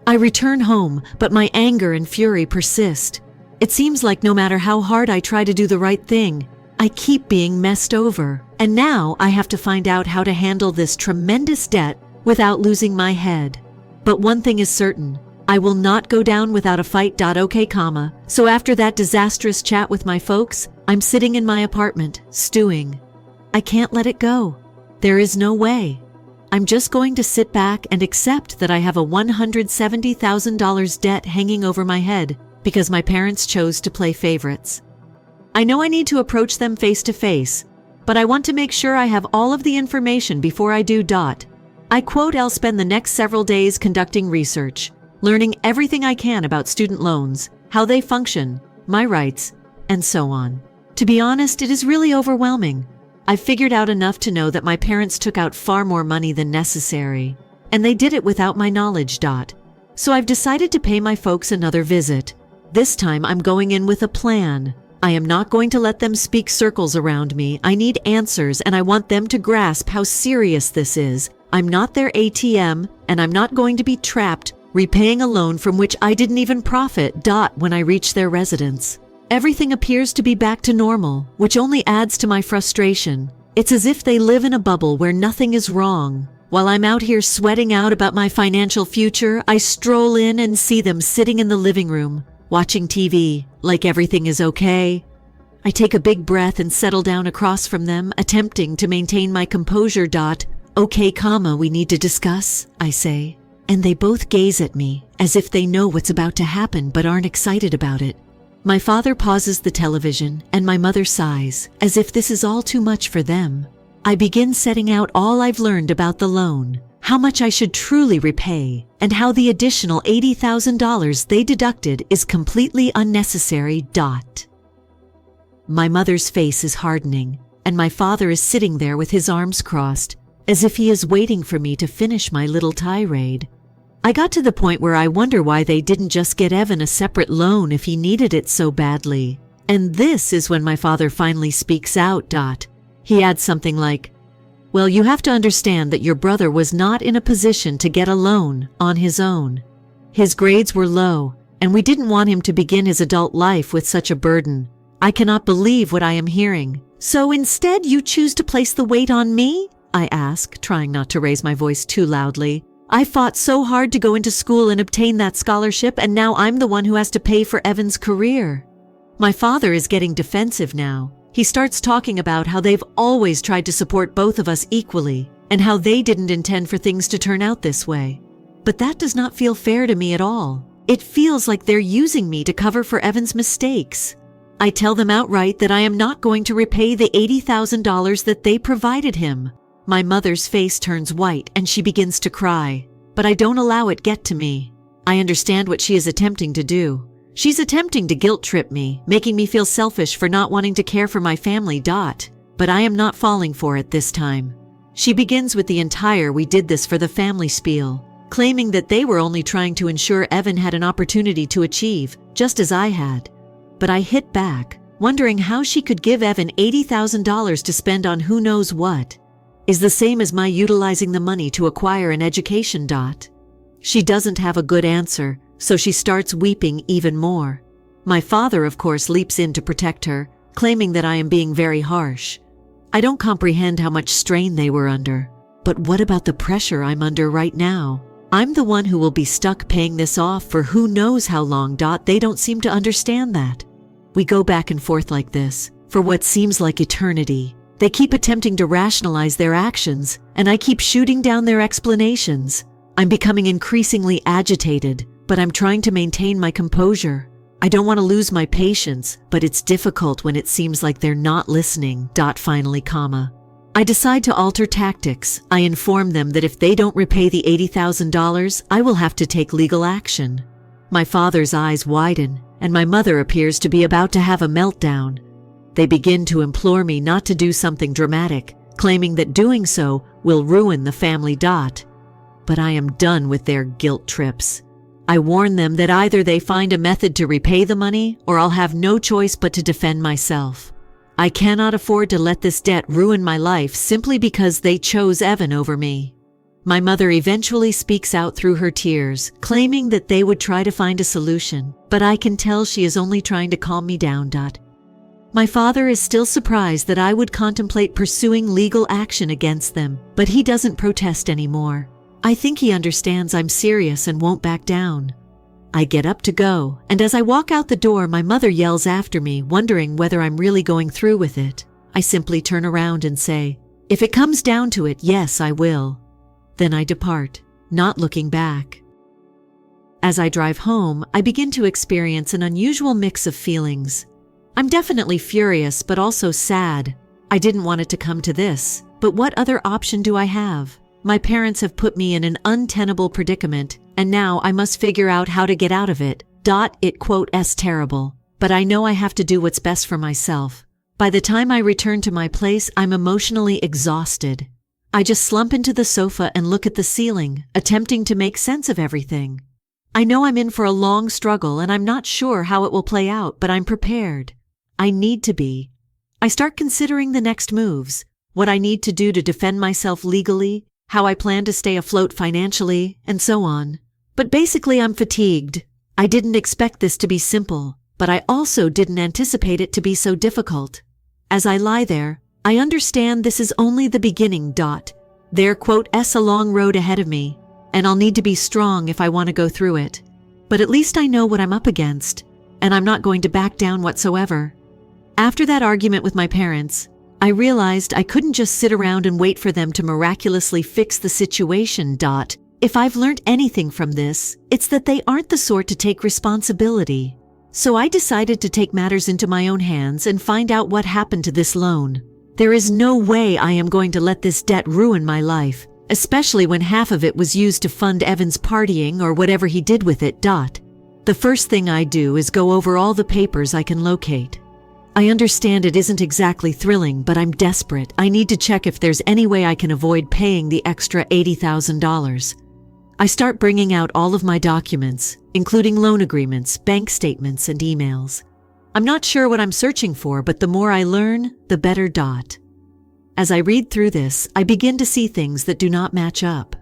I return home, but my anger and fury persist. It seems like no matter how hard I try to do the right thing, I keep being messed over, and now I have to find out how to handle this tremendous debt without losing my head. But one thing is certain, I will not go down without a fight. Okay, so after that disastrous chat with my folks, I'm sitting in my apartment, stewing. I can't let it go. There is no way. I'm just going to sit back and accept that I have a $170,000 debt hanging over my head because my parents chose to play favorites. I know I need to approach them face to face, but I want to make sure I have all of the information before I do. I quote, I'll spend the next several days conducting research, learning everything I can about student loans, how they function, my rights, and so on. To be honest, it is really overwhelming. I've figured out enough to know that my parents took out far more money than necessary, and they did it without my knowledge. So I've decided to pay my folks another visit. This time I'm going in with a plan. I am not going to let them speak circles around me. I need answers, and I want them to grasp how serious this is. I'm not their ATM, and I'm not going to be trapped repaying a loan from which I didn't even profit. When I reach their residence, everything appears to be back to normal, which only adds to my frustration. It's as if they live in a bubble where nothing is wrong. While I'm out here sweating out about my financial future, I stroll in and see them sitting in the living room, watching TV, like everything is okay. I take a big breath and settle down across from them, attempting to maintain my composure. Okay, we need to discuss, I say. And they both gaze at me, as if they know what's about to happen but aren't excited about it. My father pauses the television, and my mother sighs, as if this is all too much for them. I begin setting out all I've learned about the loan, how much I should truly repay, and how the additional $80,000 they deducted is completely unnecessary. My mother's face is hardening, and my father is sitting there with his arms crossed, as if he is waiting for me to finish my little tirade. I got to the point where I wonder why they didn't just get Evan a separate loan if he needed it so badly. And this is when my father finally speaks out. He adds something like, well, you have to understand that your brother was not in a position to get a loan on his own. His grades were low, and we didn't want him to begin his adult life with such a burden. I cannot believe what I am hearing. So instead you choose to place the weight on me? I ask, trying not to raise my voice too loudly. I fought so hard to go into school and obtain that scholarship, and now I'm the one who has to pay for Evan's career. My father is getting defensive now. He starts talking about how they've always tried to support both of us equally, and how they didn't intend for things to turn out this way. But that does not feel fair to me at all. It feels like they're using me to cover for Evan's mistakes. I tell them outright that I am not going to repay the $80,000 that they provided him. My mother's face turns white and she begins to cry, but I don't allow it get to me. I understand what she is attempting to do. She's attempting to guilt trip me, making me feel selfish for not wanting to care for my family. But I am not falling for it this time. She begins with the entire "we did this for the family" spiel, claiming that they were only trying to ensure Evan had an opportunity to achieve, just as I had. But I hit back, wondering how she could give Evan $80,000 to spend on who knows what. Is the same as my utilizing the money to acquire an education. She doesn't have a good answer, so she starts weeping even more. My father, of course, leaps in to protect her, claiming that I am being very harsh. I don't comprehend how much strain they were under. But what about the pressure I'm under right now? I'm the one who will be stuck paying this off for who knows how long. They don't seem to understand that. We go back and forth like this for what seems like eternity. They keep attempting to rationalize their actions, and I keep shooting down their explanations. I'm becoming increasingly agitated, but I'm trying to maintain my composure. I don't want to lose my patience, but it's difficult when it seems like they're not listening. Finally, I decide to alter tactics. I inform them that if they don't repay the $80,000, I will have to take legal action. My father's eyes widen, and my mother appears to be about to have a meltdown. They begin to implore me not to do something dramatic, claiming that doing so will ruin the family. But I am done with their guilt trips. I warn them that either they find a method to repay the money, or I'll have no choice but to defend myself. I cannot afford to let this debt ruin my life simply because they chose Evan over me. My mother eventually speaks out through her tears, claiming that they would try to find a solution, but I can tell she is only trying to calm me down. My father is still surprised that I would contemplate pursuing legal action against them, but he doesn't protest anymore. I think he understands I'm serious and won't back down. I get up to go, and as I walk out the door, my mother yells after me, wondering whether I'm really going through with it. I simply turn around and say, "If it comes down to it, yes, I will." Then I depart, not looking back. As I drive home, I begin to experience an unusual mix of feelings. I'm definitely furious, but also sad. I didn't want it to come to this, but what other option do I have? My parents have put me in an untenable predicament, and now I must figure out how to get out of it. It quote terrible, but I know I have to do what's best for myself. By the time I return to my place, I'm emotionally exhausted. I just slump into the sofa and look at the ceiling, attempting to make sense of everything. I know I'm in for a long struggle and I'm not sure how it will play out, but I'm prepared. I need to be. I start considering the next moves, what I need to do to defend myself legally, how I plan to stay afloat financially, and so on. But basically, I'm fatigued. I didn't expect this to be simple, but I also didn't anticipate it to be so difficult. As I lie there, I understand this is only the beginning. There a long road ahead of me, and I'll need to be strong if I want to go through it. But at least I know what I'm up against, and I'm not going to back down whatsoever. After that argument with my parents, I realized I couldn't just sit around and wait for them to miraculously fix the situation. If I've learned anything from this, it's that they aren't the sort to take responsibility. So I decided to take matters into my own hands and find out what happened to this loan. There is no way I am going to let this debt ruin my life, especially when half of it was used to fund Evan's partying or whatever he did with it. The first thing I do is go over all the papers I can locate. I understand it isn't exactly thrilling, but I'm desperate. I need to check if there's any way I can avoid paying the extra $80,000. I start bringing out all of my documents, including loan agreements, bank statements, and emails. I'm not sure what I'm searching for, but the more I learn, the better. As I read through this, I begin to see things that do not match up.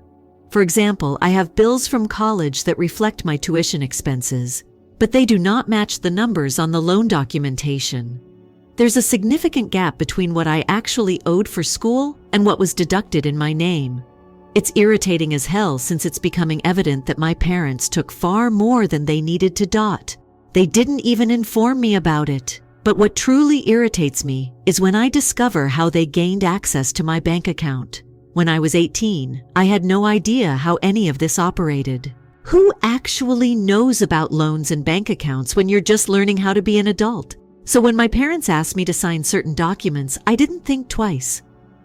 For example, I have bills from college that reflect my tuition expenses, but they do not match the numbers on the loan documentation. There's a significant gap between what I actually owed for school and what was deducted in my name. It's irritating as hell since it's becoming evident that my parents took far more than they needed to. They didn't even inform me about it. But what truly irritates me is when I discover how they gained access to my bank account. When I was 18, I had no idea how any of this operated. Who actually knows about loans and bank accounts when you're just learning how to be an adult? So when my parents asked me to sign certain documents, I didn't think twice.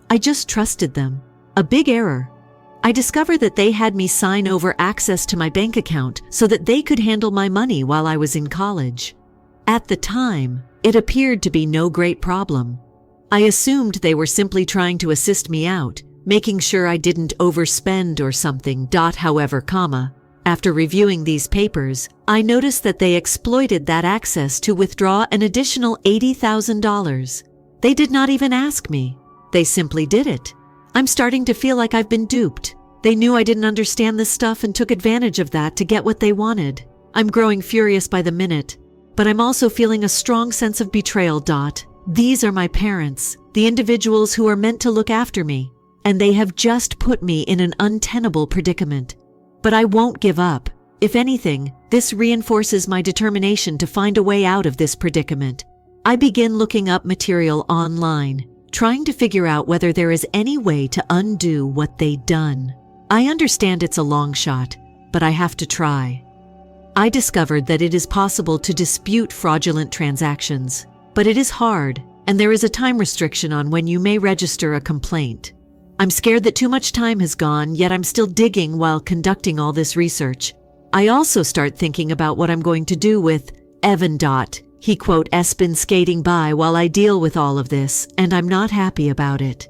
I just trusted them. A big error. I discovered that they had me sign over access to my bank account so that they could handle my money while I was in college. At the time, it appeared to be no great problem. I assumed they were simply trying to assist me out, making sure I didn't overspend or something. However, after reviewing these papers, I noticed that they exploited that access to withdraw an additional $80,000. They did not even ask me. They simply did it. I'm starting to feel like I've been duped. They knew I didn't understand this stuff and took advantage of that to get what they wanted. I'm growing furious by the minute, but I'm also feeling a strong sense of betrayal. These are my parents, the individuals who are meant to look after me, and they have just put me in an untenable predicament. But I won't give up. If anything, this reinforces my determination to find a way out of this predicament. I begin looking up material online, trying to figure out whether there is any way to undo what they'd done. I understand it's a long shot, but I have to try. I discovered that it is possible to dispute fraudulent transactions, but it is hard, and there is a time restriction on when you may register a complaint. I'm scared that too much time has gone, yet I'm still digging while conducting all this research. I also start thinking about what I'm going to do with Evan. He "has been skating by while I deal with all of this, and I'm not happy about it.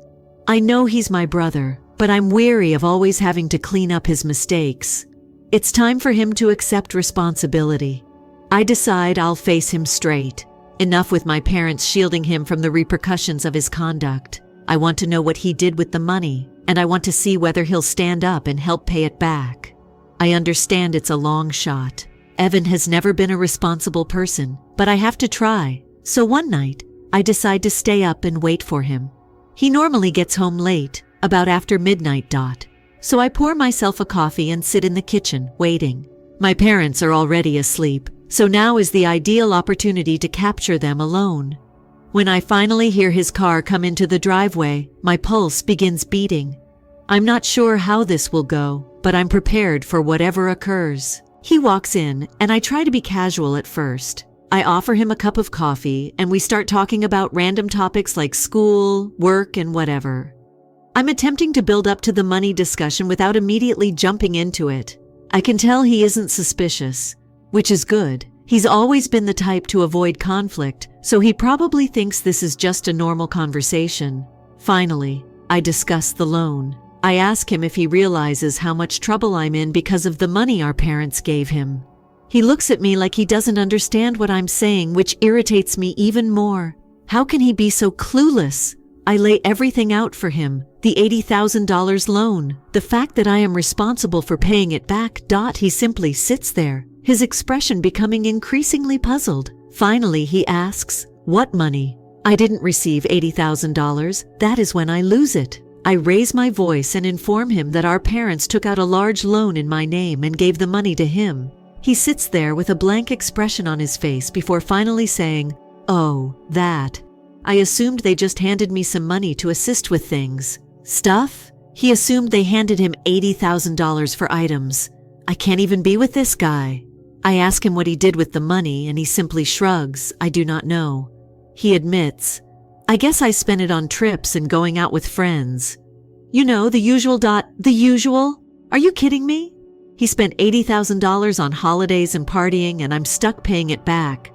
I know he's my brother, but I'm weary of always having to clean up his mistakes. It's time for him to accept responsibility. I decide I'll face him straight. Enough with my parents shielding him from the repercussions of his conduct. I want to know what he did with the money, and I want to see whether he'll stand up and help pay it back. I understand it's a long shot. Evan has never been a responsible person, but I have to try. So one night, I decide to stay up and wait for him. He normally gets home late, about after midnight. So I pour myself a coffee and sit in the kitchen, waiting. My parents are already asleep, so now is the ideal opportunity to capture them alone. When I finally hear his car come into the driveway, my pulse begins beating. I'm not sure how this will go, but I'm prepared for whatever occurs. He walks in, and I try to be casual at first. I offer him a cup of coffee, and we start talking about random topics like school, work, and whatever. I'm attempting to build up to the money discussion without immediately jumping into it. I can tell he isn't suspicious, which is good. He's always been the type to avoid conflict, so he probably thinks this is just a normal conversation. Finally, I discuss the loan. I ask him if he realizes how much trouble I'm in because of the money our parents gave him. He looks at me like he doesn't understand what I'm saying, which irritates me even more. How can he be so clueless? I lay everything out for him. The $80,000 loan. The fact that I am responsible for paying it back. He simply sits there, his expression becoming increasingly puzzled. Finally, he asks, "What money?" I didn't receive $80,000. That is when I lose it. I raise my voice and inform him that our parents took out a large loan in my name and gave the money to him. He sits there with a blank expression on his face before finally saying, "Oh, that. I assumed they just handed me some money to assist with things." Stuff? He assumed they handed him $80,000 for items. I can't even be with this guy. I ask him what he did with the money, and he simply shrugs. I do not know. He admits, "I guess I spent it on trips and going out with friends. You know, the usual. The usual? Are you kidding me?" He spent $80,000 on holidays and partying, and I'm stuck paying it back.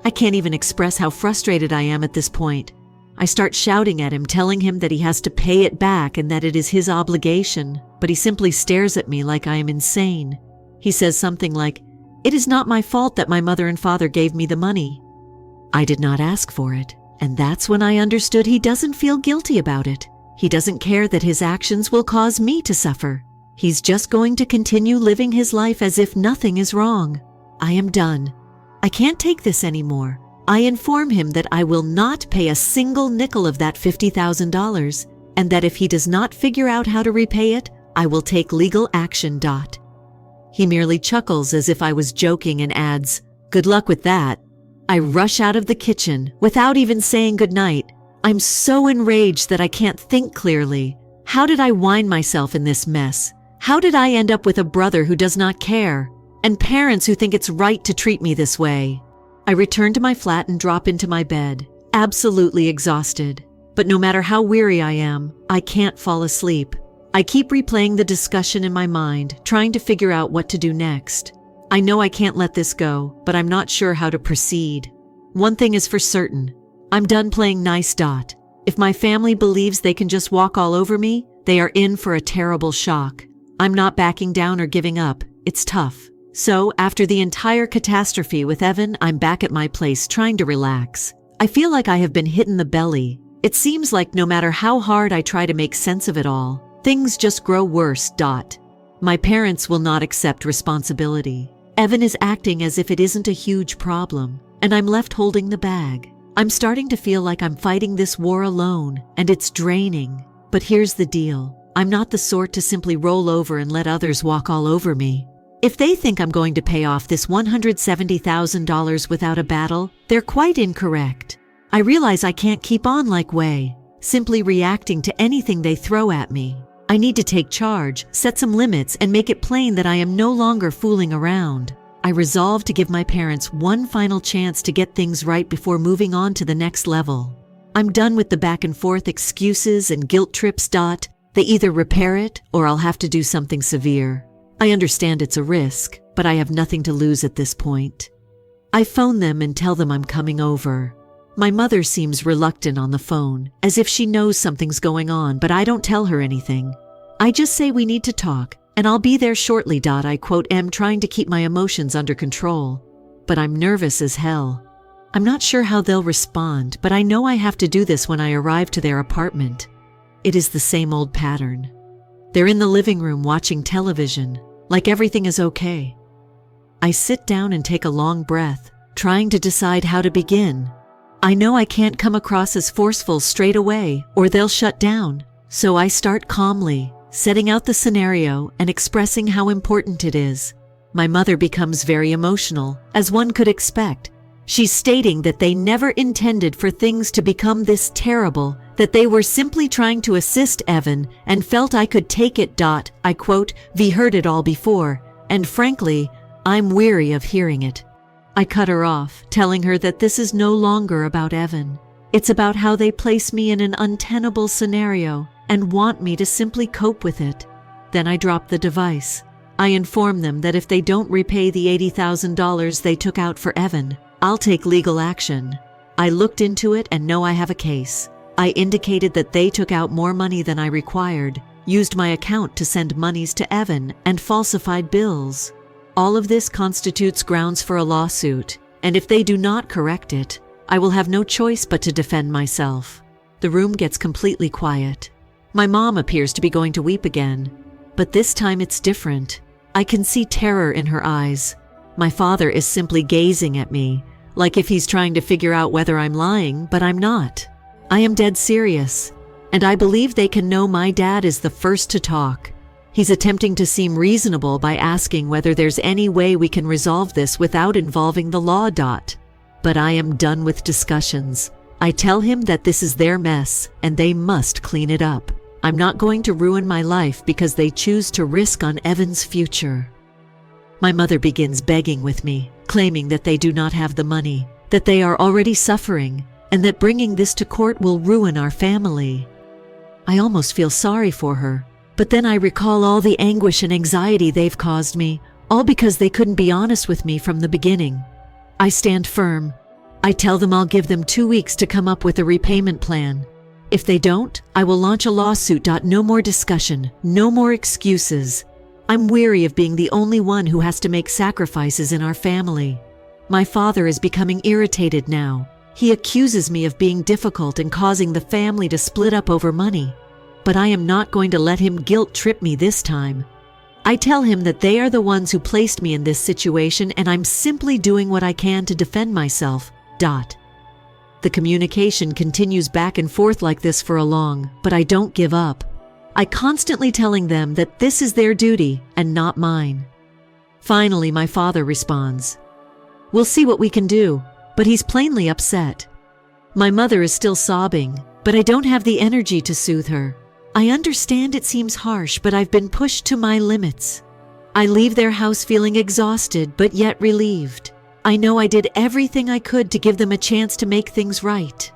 I can't even express how frustrated I am at this point. I start shouting at him, telling him that he has to pay it back and that it is his obligation, but he simply stares at me like I am insane. He says something like, "It is not my fault that my mother and father gave me the money. I did not ask for it." And that's when I understood he doesn't feel guilty about it. He doesn't care that his actions will cause me to suffer. He's just going to continue living his life as if nothing is wrong. I am done. I can't take this anymore. I inform him that I will not pay a single nickel of that $50,000, and that if he does not figure out how to repay it, I will take legal action. He merely chuckles as if I was joking and adds, "Good luck with that." I rush out of the kitchen without even saying goodnight. I'm so enraged that I can't think clearly. How did I wind myself in this mess? How did I end up with a brother who does not care, and parents who think it's right to treat me this way? I return to my flat and drop into my bed, absolutely exhausted. But no matter how weary I am, I can't fall asleep. I keep replaying the discussion in my mind, trying to figure out what to do next. I know I can't let this go, but I'm not sure how to proceed. One thing is for certain. I'm done playing nice. If my family believes they can just walk all over me, they are in for a terrible shock. I'm not backing down or giving up. It's tough. So, after the entire catastrophe with Evan, I'm back at my place trying to relax. I feel like I have been hit in the belly. It seems like no matter how hard I try to make sense of it all, things just grow worse. My parents will not accept responsibility. Evan is acting as if it isn't a huge problem, and I'm left holding the bag. I'm starting to feel like I'm fighting this war alone, and it's draining. But here's the deal. I'm not the sort to simply roll over and let others walk all over me. If they think I'm going to pay off this $170,000 without a battle, they're quite incorrect. I realize I can't keep on like Wei, simply reacting to anything they throw at me. I need to take charge, set some limits, and make it plain that I am no longer fooling around. I resolve to give my parents one final chance to get things right before moving on to the next level. I'm done with the back and forth excuses and guilt trips. They either repair it or I'll have to do something severe. I understand it's a risk, but I have nothing to lose at this point. I phone them and tell them I'm coming over. My mother seems reluctant on the phone, as if she knows something's going on, but I don't tell her anything. I just say we need to talk, and I'll be there shortly. I am trying to keep my emotions under control, but I'm nervous as hell. I'm not sure how they'll respond, but I know I have to do this when I arrive to their apartment. It is the same old pattern. They're in the living room watching television, like everything is okay. I sit down and take a long breath, trying to decide how to begin. I know I can't come across as forceful straight away, or they'll shut down. So I start calmly, setting out the scenario and expressing how important it is. My mother becomes very emotional, as one could expect. She's stating that they never intended for things to become this terrible, that they were simply trying to assist Evan and felt I could take it. I quote, "We heard it all before, and frankly, I'm weary of hearing it." I cut her off, telling her that this is no longer about Evan. It's about how they place me in an untenable scenario and want me to simply cope with it. Then I drop the device. I inform them that if they don't repay the $80,000 they took out for Evan, I'll take legal action. I looked into it and know I have a case. I indicated that they took out more money than I required, used my account to send monies to Evan, and falsified bills. All of this constitutes grounds for a lawsuit, and if they do not correct it, I will have no choice but to defend myself. The room gets completely quiet. My mom appears to be going to weep again, but this time it's different. I can see terror in her eyes. My father is simply gazing at me, like if he's trying to figure out whether I'm lying, but I'm not. I am dead serious, and I believe they can know my dad is the first to talk. He's attempting to seem reasonable by asking whether there's any way we can resolve this without involving the law. But I am done with discussions. I tell him that this is their mess and they must clean it up. I'm not going to ruin my life because they choose to risk on Evan's future. My mother begins begging with me, claiming that they do not have the money, that they are already suffering, and that bringing this to court will ruin our family. I almost feel sorry for her. But then I recall all the anguish and anxiety they've caused me, all because they couldn't be honest with me from the beginning. I stand firm. I tell them I'll give them 2 weeks to come up with a repayment plan. If they don't, I will launch a lawsuit. No more discussion, no more excuses. I'm weary of being the only one who has to make sacrifices in our family. My father is becoming irritated now. He accuses me of being difficult and causing the family to split up over money. But I am not going to let him guilt-trip me this time. I tell him that they are the ones who placed me in this situation and I'm simply doing what I can to defend myself. The communication continues back and forth like this for a long, but I don't give up. I constantly telling them that this is their duty and not mine. Finally, my father responds. We'll see what we can do, but he's plainly upset. My mother is still sobbing, but I don't have the energy to soothe her. I understand it seems harsh, but I've been pushed to my limits. I leave their house feeling exhausted, but yet relieved. I know I did everything I could to give them a chance to make things right.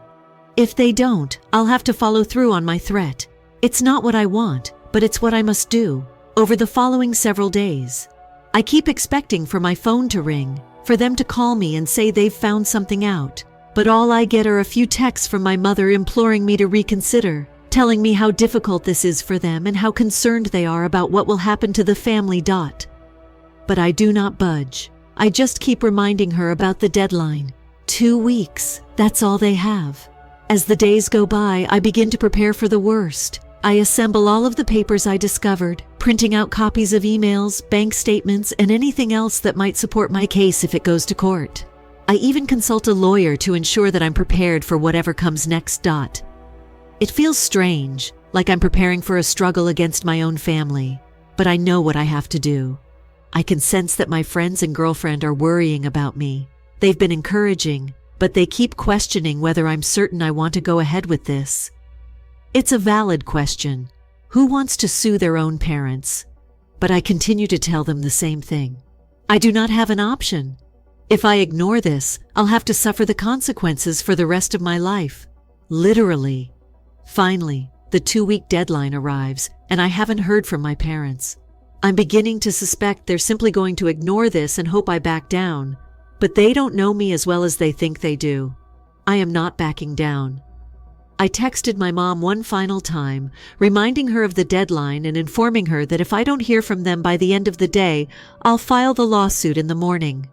If they don't, I'll have to follow through on my threat. It's not what I want, but it's what I must do. Over the following several days, I keep expecting for my phone to ring, for them to call me and say they've found something out. But all I get are a few texts from my mother imploring me to reconsider, telling me how difficult this is for them and how concerned they are about what will happen to the family. But I do not budge. I just keep reminding her about the deadline. 2 weeks, that's all they have. As the days go by, I begin to prepare for the worst. I assemble all of the papers I discovered, printing out copies of emails, bank statements, and anything else that might support my case if it goes to court. I even consult a lawyer to ensure that I'm prepared for whatever comes next. It feels strange, like I'm preparing for a struggle against my own family, but I know what I have to do. I can sense that my friends and girlfriend are worrying about me. They've been encouraging, but they keep questioning whether I'm certain I want to go ahead with this. It's a valid question. Who wants to sue their own parents? But I continue to tell them the same thing. I do not have an option. If I ignore this, I'll have to suffer the consequences for the rest of my life. Literally. Finally, the 2-week deadline arrives, and I haven't heard from my parents. I'm beginning to suspect they're simply going to ignore this and hope I back down, but they don't know me as well as they think they do. I am not backing down. I texted my mom one final time, reminding her of the deadline and informing her that if I don't hear from them by the end of the day, I'll file the lawsuit in the morning.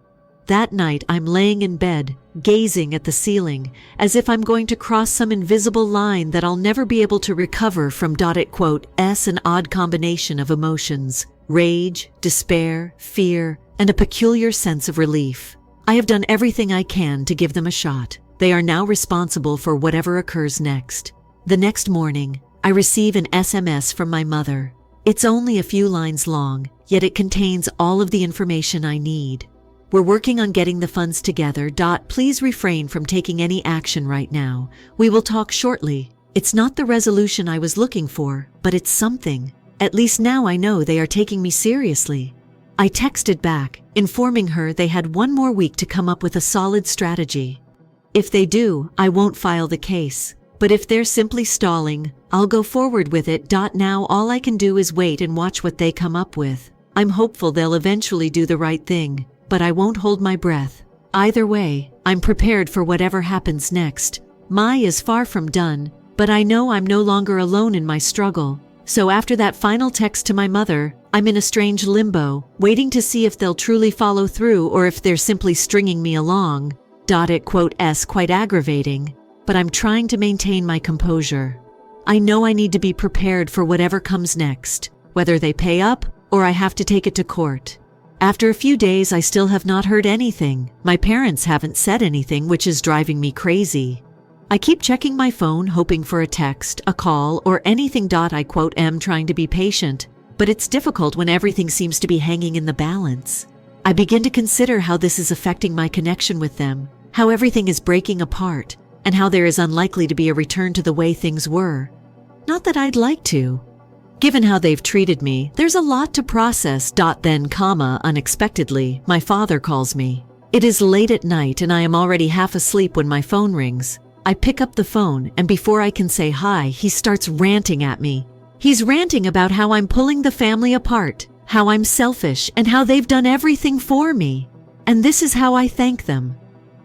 That night, I'm laying in bed, gazing at the ceiling, as if I'm going to cross some invisible line that I'll never be able to recover from. It quote, "S an odd combination of emotions, rage, despair, fear, and a peculiar sense of relief. I have done everything I can to give them a shot. They are now responsible for whatever occurs next. The next morning, I receive an SMS from my mother. It's only a few lines long, yet it contains all of the information I need. We're working on getting the funds together. Please refrain from taking any action right now. We will talk shortly. It's not the resolution I was looking for, but it's something. At least now I know they are taking me seriously. I texted back, informing her they had one more week to come up with a solid strategy. If they do, I won't file the case. But if they're simply stalling, I'll go forward with it. Now all I can do is wait and watch what they come up with. I'm hopeful they'll eventually do the right thing, but I won't hold my breath. Either way, I'm prepared for whatever happens next. Mai is far from done, but I know I'm no longer alone in my struggle. So after that final text to my mother, I'm in a strange limbo, waiting to see if they'll truly follow through or if they're simply stringing me along. It's quite aggravating, but I'm trying to maintain my composure. I know I need to be prepared for whatever comes next, whether they pay up or I have to take it to court. After a few days, I still have not heard anything. My parents haven't said anything, which is driving me crazy. I keep checking my phone, hoping for a text, a call, or anything. Am trying to be patient, but it's difficult when everything seems to be hanging in the balance. I begin to consider how this is affecting my connection with them, how everything is breaking apart, and how there is unlikely to be a return to the way things were. Not that I'd like to. Given how they've treated me, there's a lot to process. Then, unexpectedly, my father calls me. It is late at night and I am already half asleep when my phone rings. I pick up the phone and before I can say hi, he starts ranting at me. He's ranting about how I'm pulling the family apart, how I'm selfish, and how they've done everything for me. And this is how I thank them.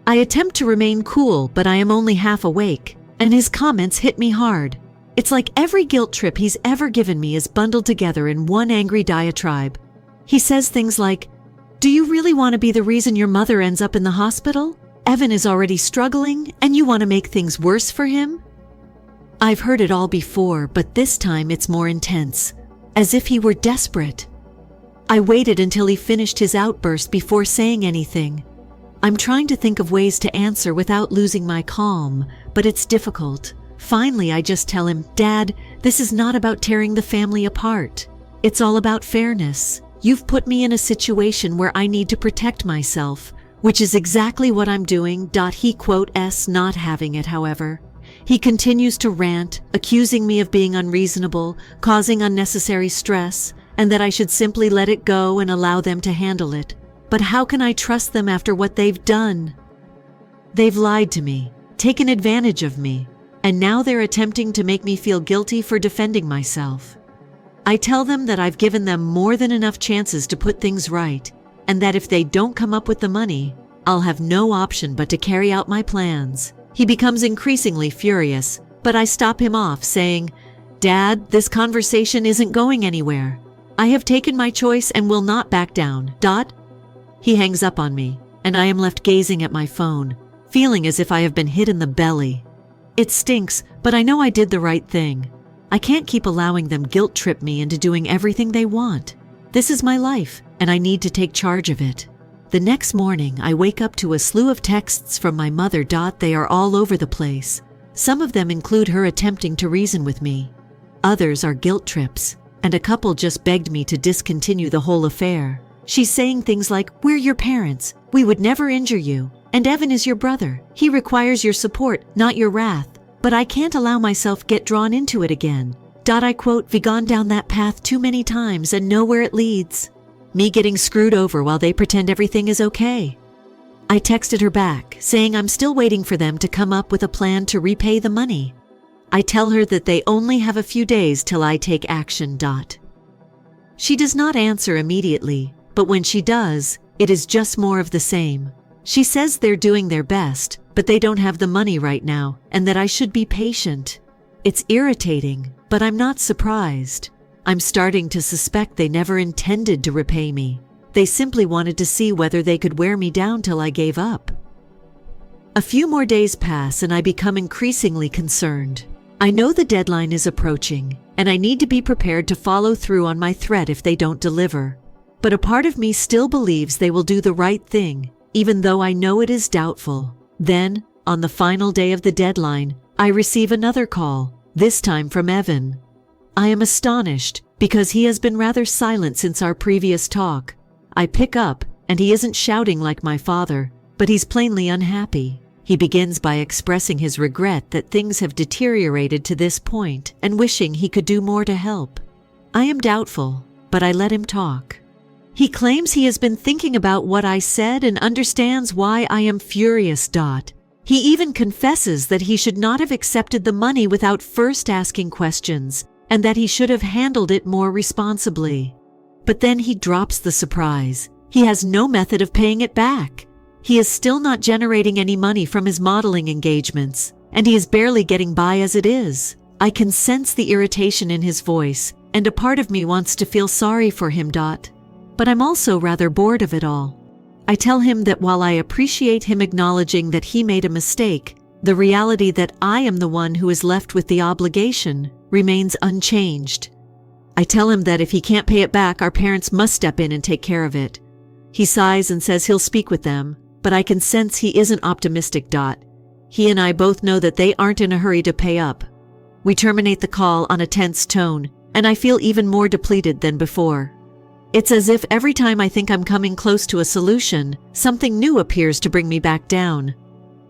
I attempt to remain cool, but I am only half awake, and his comments hit me hard. It's like every guilt trip he's ever given me is bundled together in one angry diatribe. He says things like, "Do you really want to be the reason your mother ends up in the hospital? Evan is already struggling, and you want to make things worse for him?" I've heard it all before, but this time it's more intense, as if he were desperate. I waited until he finished his outburst before saying anything. I'm trying to think of ways to answer without losing my calm, but it's difficult. Finally, I just tell him, "Dad, this is not about tearing the family apart. It's all about fairness. You've put me in a situation where I need to protect myself, which is exactly what I'm doing." He not having it, however. He continues to rant, accusing me of being unreasonable, causing unnecessary stress, and that I should simply let it go and allow them to handle it. But how can I trust them after what they've done? They've lied to me, taken advantage of me, and now they're attempting to make me feel guilty for defending myself. I tell them that I've given them more than enough chances to put things right, and that if they don't come up with the money, I'll have no option but to carry out my plans. He becomes increasingly furious, but I stop him off, saying, "Dad, this conversation isn't going anywhere. I have taken my choice and will not back down." He hangs up on me, and I am left gazing at my phone, feeling as if I have been hit in the belly. It stinks, but I know I did the right thing. I can't keep allowing them guilt trip me into doing everything they want. This is my life, and I need to take charge of it. The next morning, I wake up to a slew of texts from my mother. They are all over the place. Some of them include her attempting to reason with me. Others are guilt trips, and a couple just begged me to discontinue the whole affair. She's saying things like, "We're your parents. We would never injure you. And Evan is your brother. He requires your support, not your wrath. But I can't allow myself get drawn into it again." We've gone down that path too many times and know where it leads. Me getting screwed over while they pretend everything is okay. I texted her back, saying I'm still waiting for them to come up with a plan to repay the money. I tell her that they only have a few days till I take action. She does not answer immediately, but when she does, it is just more of the same. She says they're doing their best, but they don't have the money right now, and that I should be patient. It's irritating, but I'm not surprised. I'm starting to suspect they never intended to repay me. They simply wanted to see whether they could wear me down till I gave up. A few more days pass and I become increasingly concerned. I know the deadline is approaching, and I need to be prepared to follow through on my threat if they don't deliver. But a part of me still believes they will do the right thing, even though I know it is doubtful. Then, On the final day of the deadline, I receive another call, this time from Evan. I am astonished because he has been rather silent since our previous talk. I pick up, and he isn't shouting like my father, but he's plainly unhappy. He begins by expressing his regret that things have deteriorated to this point and wishing he could do more to help. I am doubtful, but I let him talk. He claims he has been thinking about what I said and understands why I am furious. He even confesses that he should not have accepted the money without first asking questions, and that he should have handled it more responsibly. But then he drops the surprise. He has no method of paying it back. He is still not generating any money from his modeling engagements, and he is barely getting by as it is. I can sense the irritation in his voice, and a part of me wants to feel sorry for him. But I'm also rather bored of it all. I tell him that while I appreciate him acknowledging that he made a mistake, the reality that I am the one who is left with the obligation remains unchanged. I tell him that if he can't pay it back, our parents must step in and take care of it. He sighs and says he'll speak with them, but I can sense he isn't optimistic. He and I both know that they aren't in a hurry to pay up. We terminate the call on a tense tone, and I feel even more depleted than before. It's as if every time I think I'm coming close to a solution, something new appears to bring me back down.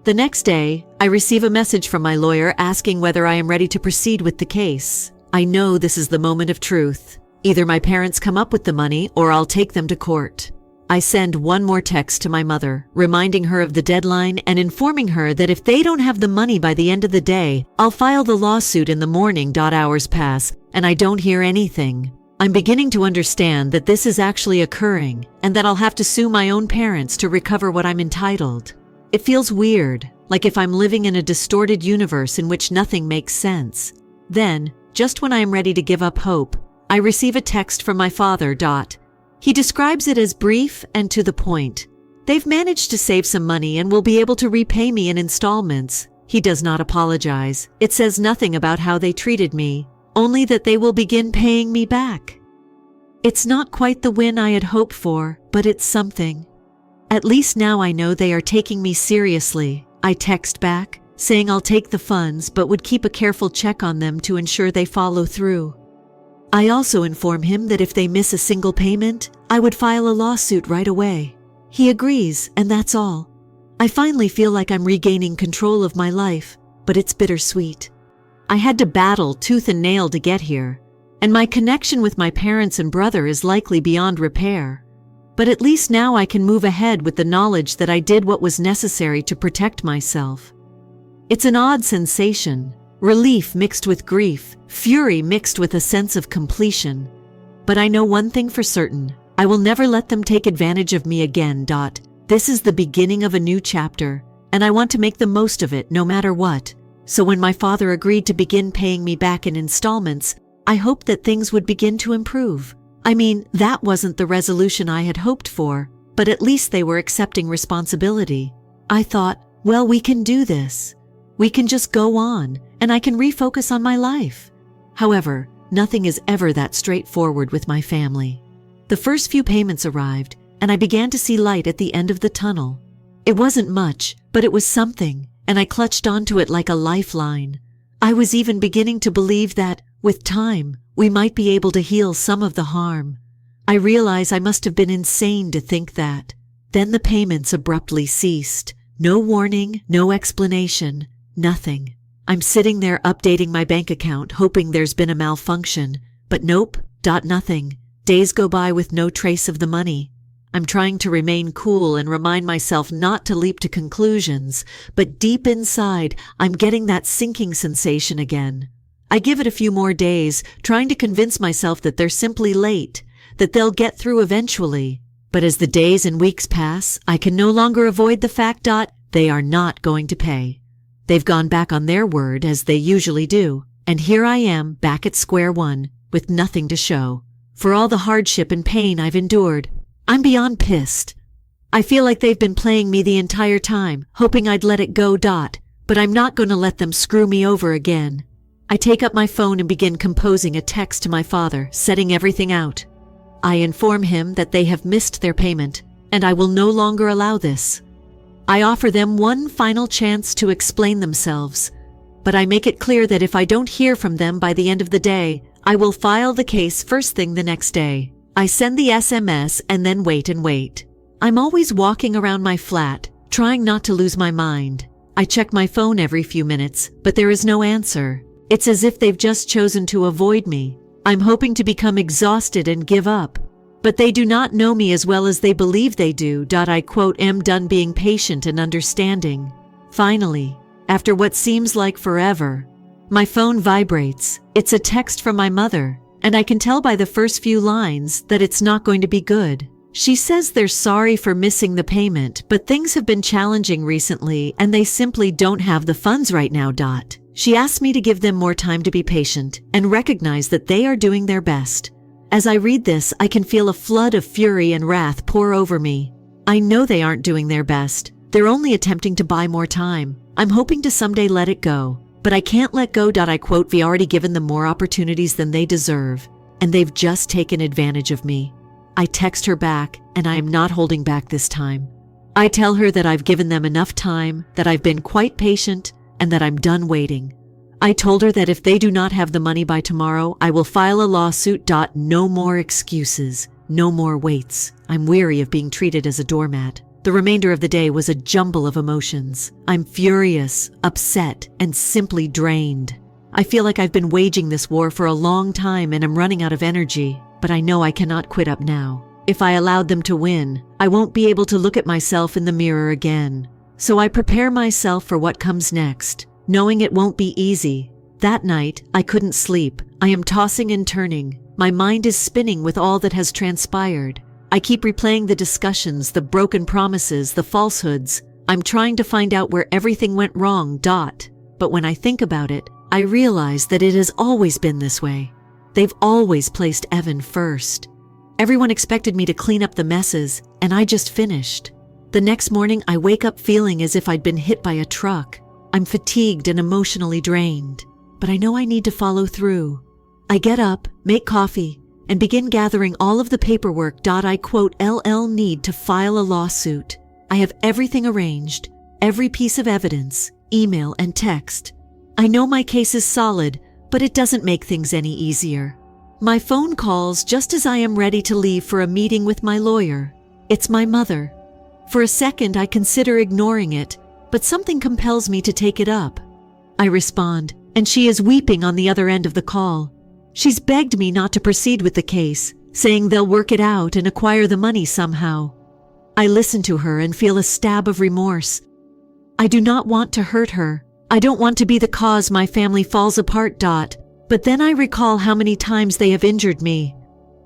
The next day, I receive a message from my lawyer asking whether I am ready to proceed with the case. I know this is the moment of truth. Either my parents come up with the money or I'll take them to court. I send one more text to my mother, reminding her of the deadline and informing her that if they don't have the money by the end of the day, I'll file the lawsuit in the morning. Hours pass, and I don't hear anything. I'm beginning to understand that this is actually occurring, and that I'll have to sue my own parents to recover what I'm entitled. It feels weird, like if I'm living in a distorted universe in which nothing makes sense. Then, just when I am ready to give up hope, I receive a text from my father. He describes it as brief and to the point. They've managed to save some money and will be able to repay me in installments. He does not apologize. It says nothing about how they treated me, only that they will begin paying me back. It's not quite the win I had hoped for, but it's something. At least now I know they are taking me seriously. I text back, saying I'll take the funds but would keep a careful check on them to ensure they follow through. I also inform him that if they miss a single payment, I would file a lawsuit right away. He agrees, and that's all. I finally feel like I'm regaining control of my life, but it's bittersweet. I had to battle tooth and nail to get here, and my connection with my parents and brother is likely beyond repair. But at least now I can move ahead with the knowledge that I did what was necessary to protect myself. It's an odd sensation, relief mixed with grief, fury mixed with a sense of completion. But I know one thing for certain, I will never let them take advantage of me again. This is the beginning of a new chapter, and I want to make the most of it no matter what. So when my father agreed to begin paying me back in installments, I hoped that things would begin to improve. I mean, that wasn't the resolution I had hoped for, but at least they were accepting responsibility. I thought, well, we can do this. We can just go on, and I can refocus on my life. However, nothing is ever that straightforward with my family. The first few payments arrived, and I began to see light at the end of the tunnel. It wasn't much, but it was something, and I clutched onto it like a lifeline. I was even beginning to believe that, with time, we might be able to heal some of the harm. I realize I must have been insane to think that. Then the payments abruptly ceased. No warning, no explanation, nothing. I'm sitting there updating my bank account, hoping there's been a malfunction. But nope, nothing. Days go by with no trace of the money. I'm trying to remain cool and remind myself not to leap to conclusions, but deep inside, I'm getting that sinking sensation again. I give it a few more days, trying to convince myself that they're simply late, that they'll get through eventually. But as the days and weeks pass, I can no longer avoid the fact they are not going to pay. They've gone back on their word, as they usually do, and here I am, back at square one, with nothing to show. For all the hardship and pain I've endured, I'm beyond pissed. I feel like they've been playing me the entire time, hoping I'd let it go. But I'm not going to let them screw me over again. I take up my phone and begin composing a text to my father, setting everything out. I inform him that they have missed their payment, and I will no longer allow this. I offer them one final chance to explain themselves, but I make it clear that if I don't hear from them by the end of the day, I will file the case first thing the next day. I send the SMS and then wait and wait. I'm always walking around my flat, trying not to lose my mind. I check my phone every few minutes, but there is no answer. It's as if they've just chosen to avoid me. I'm hoping to become exhausted and give up. But they do not know me as well as they believe they do. I quote, am done being patient and understanding. Finally, after what seems like forever, my phone vibrates. It's a text from my mother, and I can tell by the first few lines that it's not going to be good. She says they're sorry for missing the payment, but things have been challenging recently and they simply don't have the funds right now. She asked me to give them more time to be patient and recognize that they are doing their best. As I read this, I can feel a flood of fury and wrath pour over me. I know they aren't doing their best. They're only attempting to buy more time. I'm hoping to someday let it go, but I can't let go. I quote, we've already given them more opportunities than they deserve, and they've just taken advantage of me. I text her back, and I am not holding back this time. I tell her that I've given them enough time, that I've been quite patient, and that I'm done waiting. I told her that if they do not have the money by tomorrow, I will file a lawsuit. No more excuses, no more waits. I'm weary of being treated as a doormat. The remainder of the day was a jumble of emotions. I'm furious, upset, and simply drained. I feel like I've been waging this war for a long time and am running out of energy, but I know I cannot quit up now. If I allowed them to win, I won't be able to look at myself in the mirror again. So I prepare myself for what comes next, knowing it won't be easy. That night, I couldn't sleep. I am tossing and turning. My mind is spinning with all that has transpired. I keep replaying the discussions, the broken promises, the falsehoods. I'm trying to find out where everything went wrong. But when I think about it, I realize that it has always been this way. They've always placed Evan first. Everyone expected me to clean up the messes, and I just finished. The next morning, I wake up feeling as if I'd been hit by a truck. I'm fatigued and emotionally drained, but I know I need to follow through. I get up, make coffee, and begin gathering all of the paperwork. I quote, need to file a lawsuit. I have everything arranged, every piece of evidence, email and text. I know my case is solid, but it doesn't make things any easier. My phone calls just as I am ready to leave for a meeting with my lawyer. It's my mother. For a second, I consider ignoring it, but something compels me to take it up. I respond, and she is weeping on the other end of the call. She's begged me not to proceed with the case, saying they'll work it out and acquire the money somehow. I listen to her and feel a stab of remorse. I do not want to hurt her. I don't want to be the cause my family falls apart. But then I recall how many times they have injured me.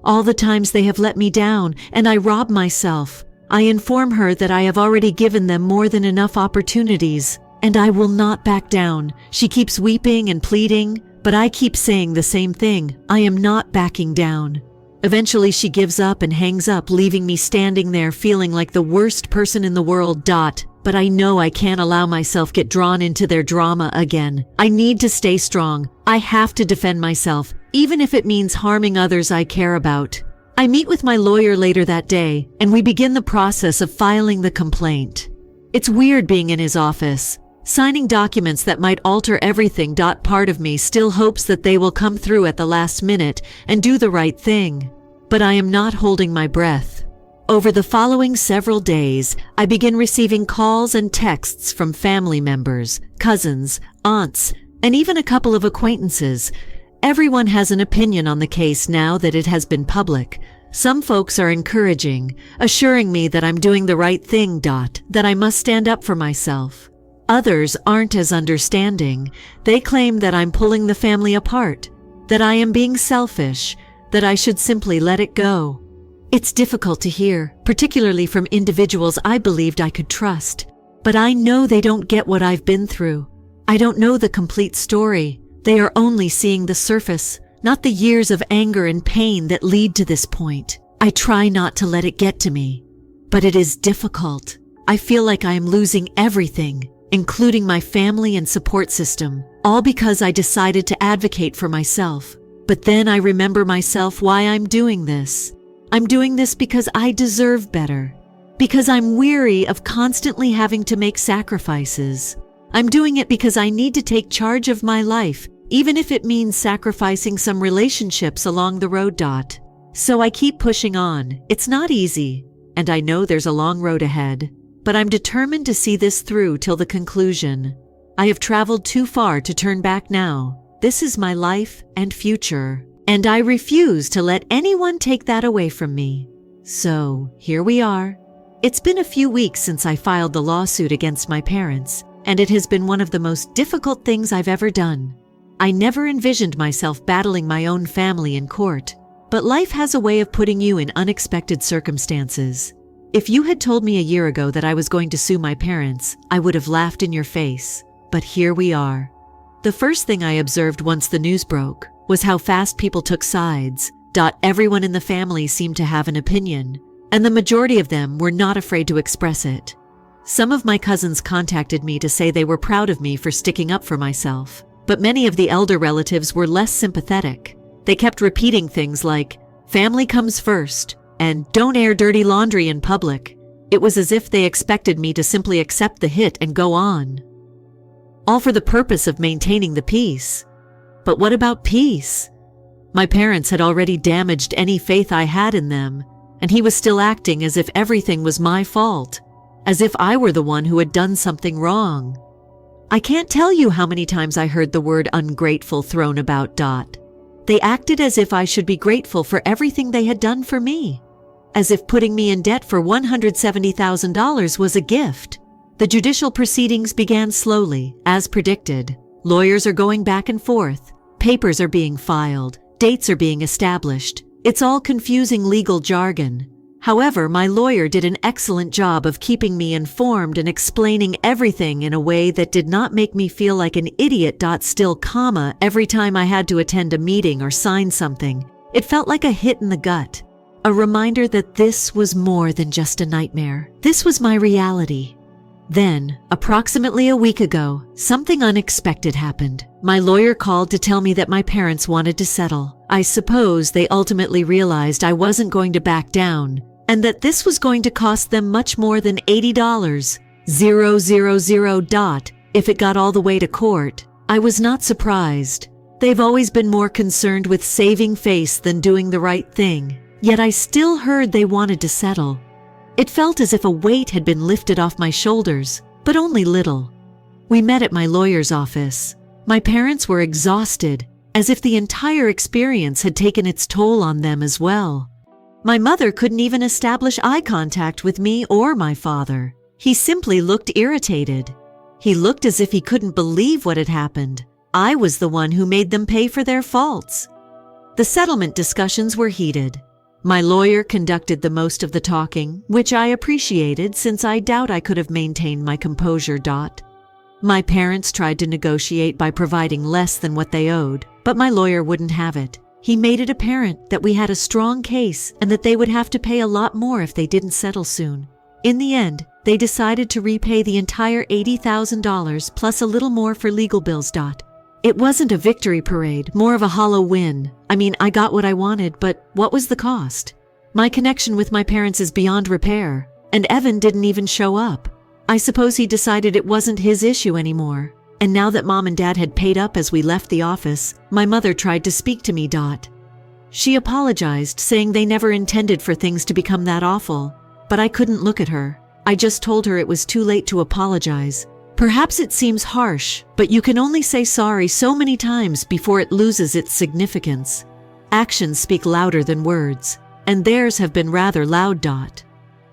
All the times they have let me down, and I rob myself. I inform her that I have already given them more than enough opportunities, and I will not back down. She keeps weeping and pleading, but I keep saying the same thing. I am not backing down. Eventually she gives up and hangs up, leaving me standing there feeling like the worst person in the world. But I know I can't allow myself get drawn into their drama again. I need to stay strong. I have to defend myself, even if it means harming others I care about. I meet with my lawyer later that day, and we begin the process of filing the complaint. It's weird being in his office, signing documents that might alter everything. Part of me still hopes that they will come through at the last minute and do the right thing. But I am not holding my breath. Over the following several days, I begin receiving calls and texts from family members, cousins, aunts, and even a couple of acquaintances. Everyone has an opinion on the case now that it has been public. Some folks are encouraging, assuring me that I'm doing the right thing. That I must stand up for myself. Others aren't as understanding. They claim that I'm pulling the family apart, that I am being selfish, that I should simply let it go. It's difficult to hear, particularly from individuals I believed I could trust. But I know they don't get what I've been through. I don't know the complete story. They are only seeing the surface, not the years of anger and pain that lead to this point. I try not to let it get to me, but it is difficult. I feel like I am losing everything, including my family and support system, all because I decided to advocate for myself. But then I remember myself why I'm doing this. I'm doing this because I deserve better. Because I'm weary of constantly having to make sacrifices. I'm doing it because I need to take charge of my life, even if it means sacrificing some relationships along the road. So I keep pushing on. It's not easy, and I know there's a long road ahead, but I'm determined to see this through till the conclusion. I have traveled too far to turn back now. This is my life and future, and I refuse to let anyone take that away from me. So, here we are. It's been a few weeks since I filed the lawsuit against my parents, and it has been one of the most difficult things I've ever done. I never envisioned myself battling my own family in court, but life has a way of putting you in unexpected circumstances. If you had told me a year ago that I was going to sue my parents, I would have laughed in your face. But here we are. The first thing I observed once the news broke was how fast people took sides. Everyone in the family seemed to have an opinion, and the majority of them were not afraid to express it. Some of my cousins contacted me to say they were proud of me for sticking up for myself, but many of the elder relatives were less sympathetic. They kept repeating things like, "Family comes first," and "Don't air dirty laundry in public." It was as if they expected me to simply accept the hit and go on. All for the purpose of maintaining the peace. But what about peace? My parents had already damaged any faith I had in them, and he was still acting as if everything was my fault, as if I were the one who had done something wrong. I can't tell you how many times I heard the word ungrateful thrown about. They acted as if I should be grateful for everything they had done for me, as if putting me in debt for $170,000 was a gift. The judicial proceedings began slowly, as predicted. Lawyers are going back and forth, papers are being filed, dates are being established. It's all confusing legal jargon. However, my lawyer did an excellent job of keeping me informed and explaining everything in a way that did not make me feel like an idiot. Still, every time I had to attend a meeting or sign something, it felt like a hit in the gut. A reminder that this was more than just a nightmare. This was my reality. Then, approximately a week ago, something unexpected happened. My lawyer called to tell me that my parents wanted to settle. I suppose they ultimately realized I wasn't going to back down, and that this was going to cost them much more than $80, if it got all the way to court. I was not surprised. They've always been more concerned with saving face than doing the right thing. Yet I still heard they wanted to settle. It felt as if a weight had been lifted off my shoulders, but only little. We met at my lawyer's office. My parents were exhausted, as if the entire experience had taken its toll on them as well. My mother couldn't even establish eye contact with me or my father. He simply looked irritated. He looked as if he couldn't believe what had happened. I was the one who made them pay for their faults. The settlement discussions were heated. My lawyer conducted the most of the talking, which I appreciated since I doubt I could have maintained my composure. My parents tried to negotiate by providing less than what they owed, but my lawyer wouldn't have it. He made it apparent that we had a strong case and that they would have to pay a lot more if they didn't settle soon. In the end, they decided to repay the entire $80,000 plus a little more for legal bills. It wasn't a victory parade, more of a hollow win. I mean, I got what I wanted, but what was the cost? My connection with my parents is beyond repair, and Evan didn't even show up. I suppose he decided it wasn't his issue anymore. And now that Mom and Dad had paid up as we left the office, my mother tried to speak to me. She apologized, saying they never intended for things to become that awful. But I couldn't look at her. I just told her it was too late to apologize. Perhaps it seems harsh, but you can only say sorry so many times before it loses its significance. Actions speak louder than words, and theirs have been rather loud.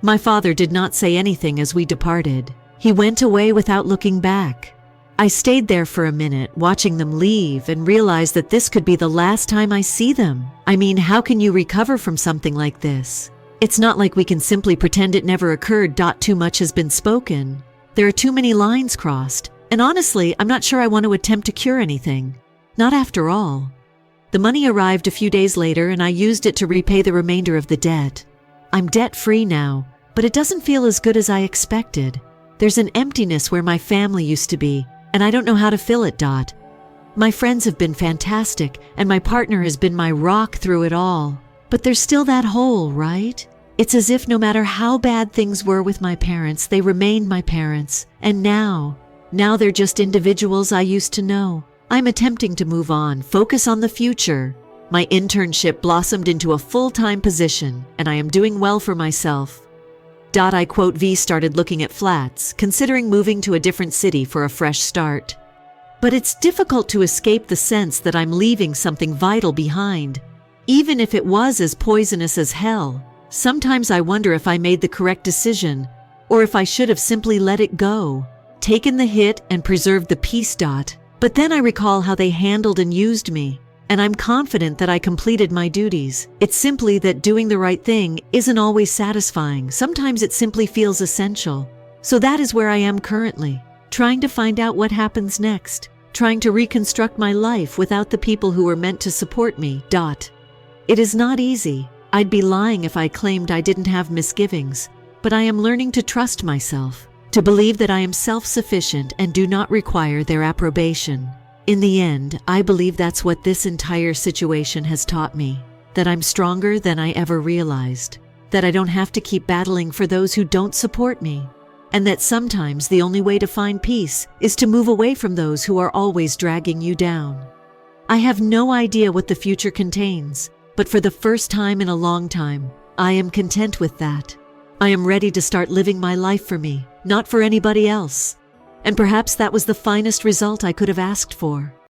My father did not say anything as we departed. He went away without looking back. I stayed there for a minute, watching them leave, and realized that this could be the last time I see them. I mean, how can you recover from something like this? It's not like we can simply pretend it never occurred. Too much has been spoken. There are too many lines crossed, and honestly, I'm not sure I want to attempt to cure anything. Not after all. The money arrived a few days later, and I used it to repay the remainder of the debt. I'm debt-free now, but it doesn't feel as good as I expected. There's an emptiness where my family used to be, and I don't know how to fill it. My friends have been fantastic, and my partner has been my rock through it all. But there's still that hole, right? It's as if no matter how bad things were with my parents, they remained my parents. And now they're just individuals I used to know. I'm attempting to move on, focus on the future. My internship blossomed into a full-time position, and I am doing well for myself. I quote V started looking at flats, considering moving to a different city for a fresh start. But it's difficult to escape the sense that I'm leaving something vital behind. Even if it was as poisonous as hell, sometimes I wonder if I made the correct decision, or if I should have simply let it go, taken the hit and preserved the peace. But then I recall how they handled and used me, and I'm confident that I completed my duties. It's simply that doing the right thing isn't always satisfying. Sometimes it simply feels essential. So that is where I am currently, trying to find out what happens next, trying to reconstruct my life without the people who were meant to support me. It is not easy. I'd be lying if I claimed I didn't have misgivings, but I am learning to trust myself, to believe that I am self-sufficient and do not require their approbation. In the end, I believe that's what this entire situation has taught me, that I'm stronger than I ever realized, that I don't have to keep battling for those who don't support me, and that sometimes the only way to find peace is to move away from those who are always dragging you down. I have no idea what the future contains, but for the first time in a long time, I am content with that. I am ready to start living my life for me, not for anybody else. And perhaps that was the finest result I could have asked for.